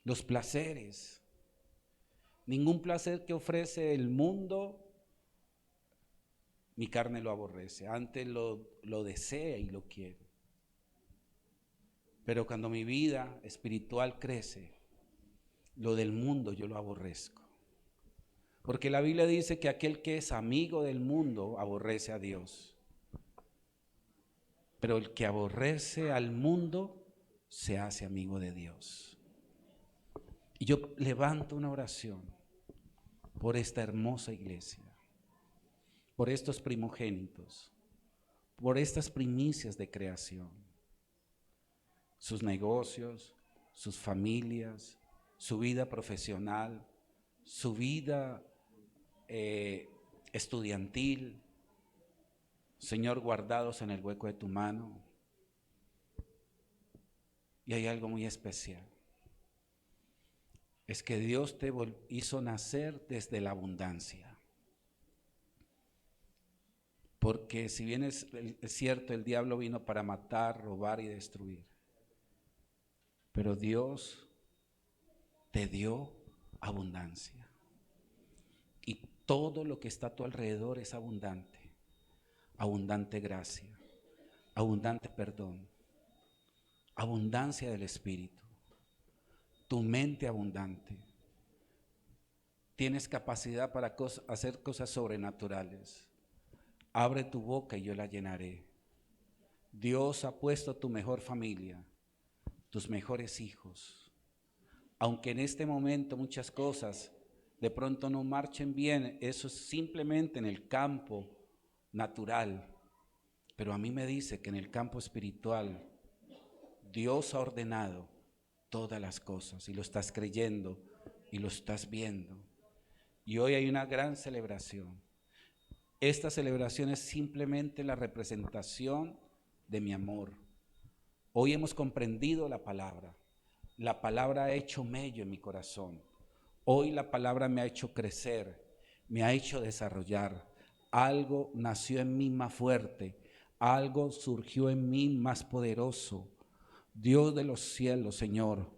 Speaker 1: los placeres. Ningún placer que ofrece el mundo, mi carne lo aborrece. Antes lo desea y lo quiere. Pero cuando mi vida espiritual crece, lo del mundo yo lo aborrezco. Porque la Biblia dice que aquel que es amigo del mundo aborrece a Dios. Pero el que aborrece al mundo se hace amigo de Dios. Y yo levanto una oración por esta hermosa iglesia, por estos primogénitos, por estas primicias de creación, sus negocios, sus familias, su vida profesional, su vida estudiantil. Señor, guardados en el hueco de tu mano. Y hay algo muy especial. Es que Dios te hizo nacer desde la abundancia. Porque si bien es cierto, el diablo vino para matar, robar y destruir. Pero Dios te dio abundancia. Y todo lo que está a tu alrededor es abundante. Abundante gracia, abundante perdón, abundancia del Espíritu, tu mente abundante. Tienes capacidad para hacer cosas sobrenaturales. Abre tu boca y yo la llenaré. Dios ha puesto tu mejor familia, tus mejores hijos. Aunque en este momento muchas cosas de pronto no marchen bien, eso es simplemente en el campo natural. Pero a mí me dice que en el campo espiritual Dios ha ordenado todas las cosas y lo estás creyendo y lo estás viendo. Y hoy hay una gran celebración. Esta celebración es simplemente la representación de mi amor. Hoy hemos comprendido la palabra. La palabra ha hecho mello en mi corazón. Hoy la palabra me ha hecho crecer, me ha hecho desarrollar. Algo nació en mí más fuerte, algo surgió en mí más poderoso. Dios de los cielos, Señor,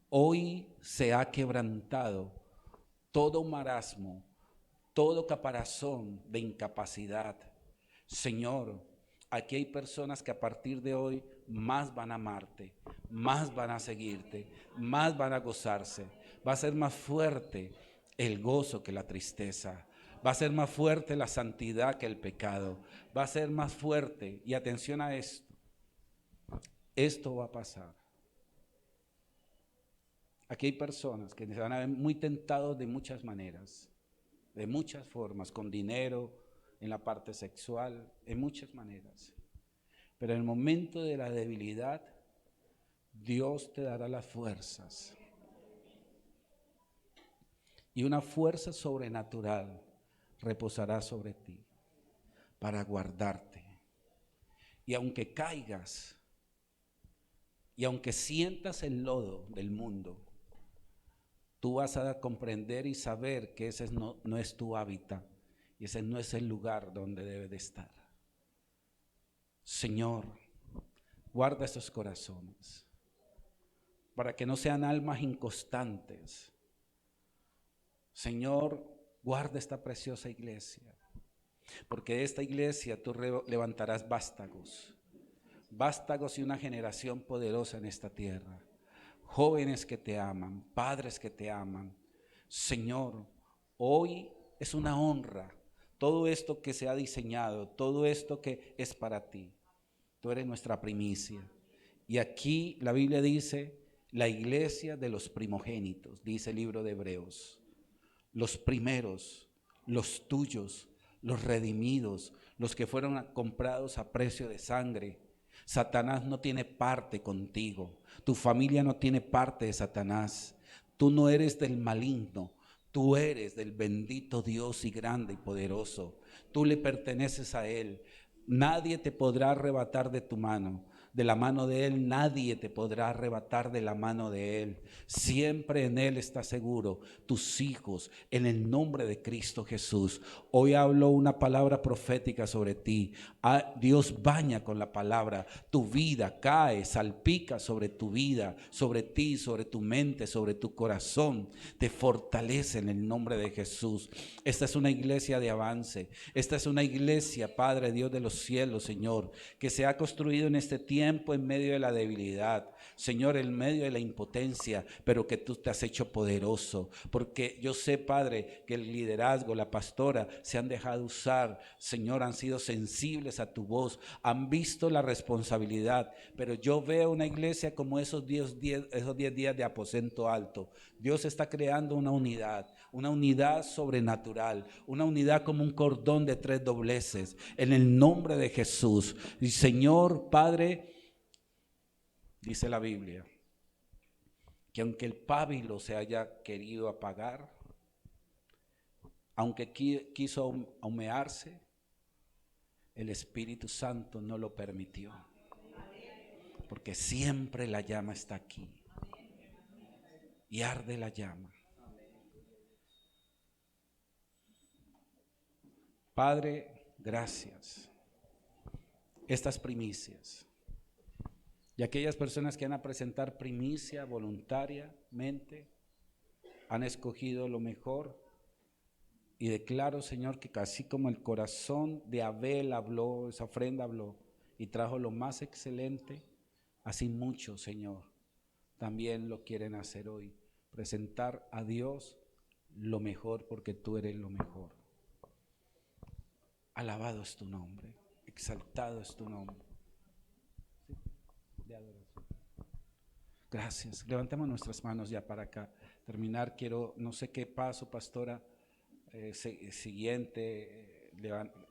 Speaker 1: hoy se ha quebrantado todo marasmo, todo caparazón de incapacidad. Señor, aquí hay personas que a partir de hoy más van a amarte, más van a seguirte, más van a gozarse. Va a ser más fuerte el gozo que la tristeza. Va a ser más fuerte la santidad que el pecado. Va a ser más fuerte, y atención a esto, esto va a pasar. Aquí hay personas que se van a ver muy tentados de muchas maneras, de muchas formas, con dinero, en la parte sexual, en muchas maneras. Pero en el momento de la debilidad, Dios te dará las fuerzas. Y una fuerza sobrenatural reposará sobre ti para guardarte. Y aunque caigas, y aunque sientas el lodo del mundo, tú vas a comprender y saber que ese no es tu hábitat y ese no es el lugar donde debe de estar. Señor, Guarda estos corazones para que no sean almas inconstantes. Señor, guarda esta preciosa iglesia, porque de esta iglesia tú levantarás vástagos y una generación poderosa en esta tierra. Jóvenes que te aman, padres que te aman. Señor, hoy es una honra todo esto que se ha diseñado, todo esto que es para ti. Tú eres nuestra primicia. Y aquí la Biblia dice, la iglesia de los primogénitos, dice el libro de Hebreos. Los primeros, los tuyos, los redimidos, los que fueron comprados a precio de sangre. Satanás no tiene parte contigo. Tu familia no tiene parte de Satanás. Tú no eres del maligno. Tú eres del bendito Dios y grande y poderoso. Tú le perteneces a Él. Nadie te podrá arrebatar de tu mano. De la mano de Él nadie te podrá arrebatar de la mano de Él. Siempre en Él estás seguro. Tus hijos, en el nombre de Cristo Jesús. Hoy hablo una palabra profética sobre ti. Dios baña con la palabra. Tu vida cae, salpica sobre tu vida, sobre ti, sobre tu mente, sobre tu corazón. Te fortalece en el nombre de Jesús. Esta es una iglesia de avance. Esta es una iglesia, Padre Dios de los cielos, Señor, que se ha construido en este tiempo en medio de la debilidad, Señor, en medio de la impotencia, pero que tú te has hecho poderoso, porque yo sé, Padre, que el liderazgo, la pastora, se han dejado usar, Señor, han sido sensibles a tu voz, han visto la responsabilidad, pero yo veo una iglesia como esos 10 días de aposento alto. Dios está creando una unidad sobrenatural, una unidad como un cordón de 3 dobleces, en el nombre de Jesús. Y Señor, Padre, dice la Biblia, que aunque el pábilo se haya querido apagar, aunque quiso humearse, el Espíritu Santo no lo permitió, porque siempre la llama está aquí y arde la llama. Padre, gracias. Estas primicias y aquellas personas que van a presentar primicia voluntariamente han escogido lo mejor, y declaro, Señor, que así como el corazón de Abel habló, esa ofrenda habló y trajo lo más excelente, así muchos, Señor, también lo quieren hacer hoy, presentar a Dios lo mejor, porque tú eres lo mejor. Alabado es tu nombre, exaltado es tu nombre. De adoración. Gracias. Levantemos nuestras manos ya para acá. Terminar, no sé qué paso, pastora, siguiente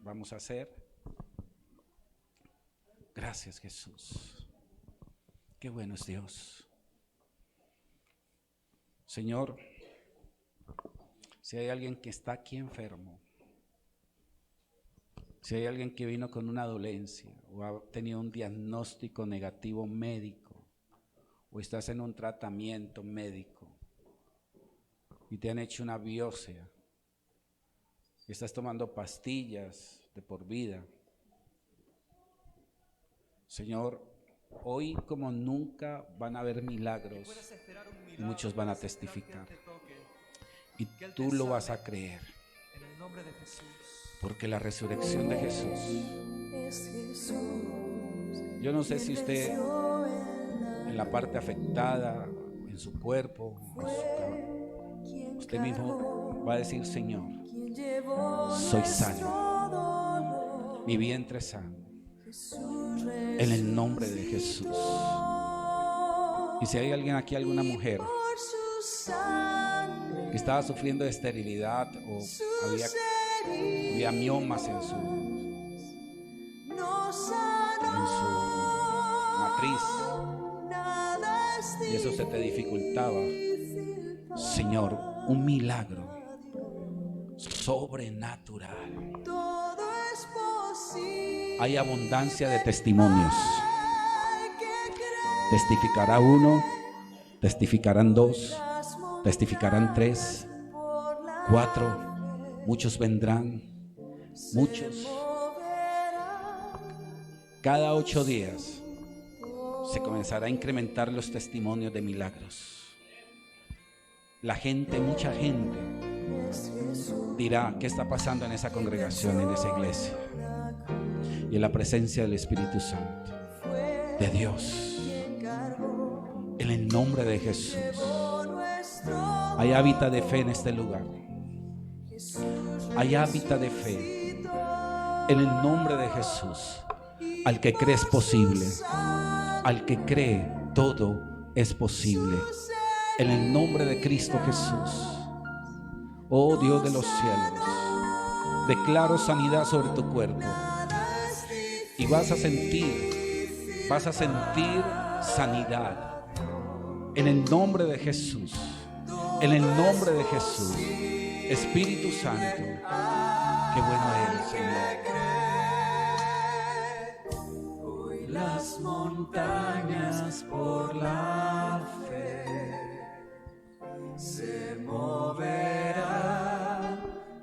Speaker 1: vamos a hacer. Gracias, Jesús. Qué bueno es Dios. Señor, si hay alguien que está aquí enfermo, si hay alguien que vino con una dolencia o ha tenido un diagnóstico negativo médico o estás en un tratamiento médico y te han hecho una biopsia y estás tomando pastillas de por vida, Señor, hoy como nunca van a haber milagros y muchos van a testificar y tú lo vas a creer. Porque la resurrección de Jesús, yo no sé si usted en la parte afectada, en su cuerpo, usted mismo va a decir: Señor, soy sano, mi vientre es sano, en el nombre de Jesús. Y si hay alguien aquí, alguna mujer que estaba sufriendo de esterilidad o había miomas en su matriz y eso se te dificultaba, Señor, un milagro sobrenatural. Hay abundancia de testimonios. Testificará uno, testificarán dos, testificarán 3, 4, muchos vendrán, muchos. Cada 8 días se comenzará a incrementar los testimonios de milagros. La gente, mucha gente dirá: ¿qué está pasando en esa congregación, en esa iglesia? Y en la presencia del Espíritu Santo de Dios, en el nombre de Jesús, hay hábitat de fe en este lugar. Hay hábitat de fe en el nombre de Jesús. Al que cree es posible. Al que cree, todo es posible. En el nombre de Cristo Jesús. Oh Dios de los cielos, declaro sanidad sobre tu cuerpo. Y vas a sentir sanidad. En el nombre de Jesús. En el nombre de Jesús. Espíritu Santo, qué bueno eres, Señor. Hoy las montañas por la fe se moverán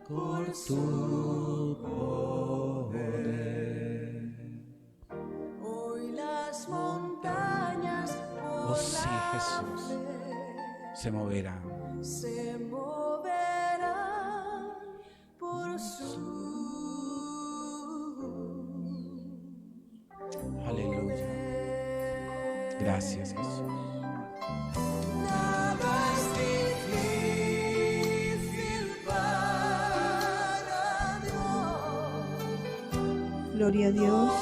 Speaker 1: por tu poder. Hoy las montañas por sí, Jesús, se moverán. Se moverán por su. Aleluya. Gracias, Jesús. Nada es difícil para Dios.
Speaker 2: Gloria a Dios.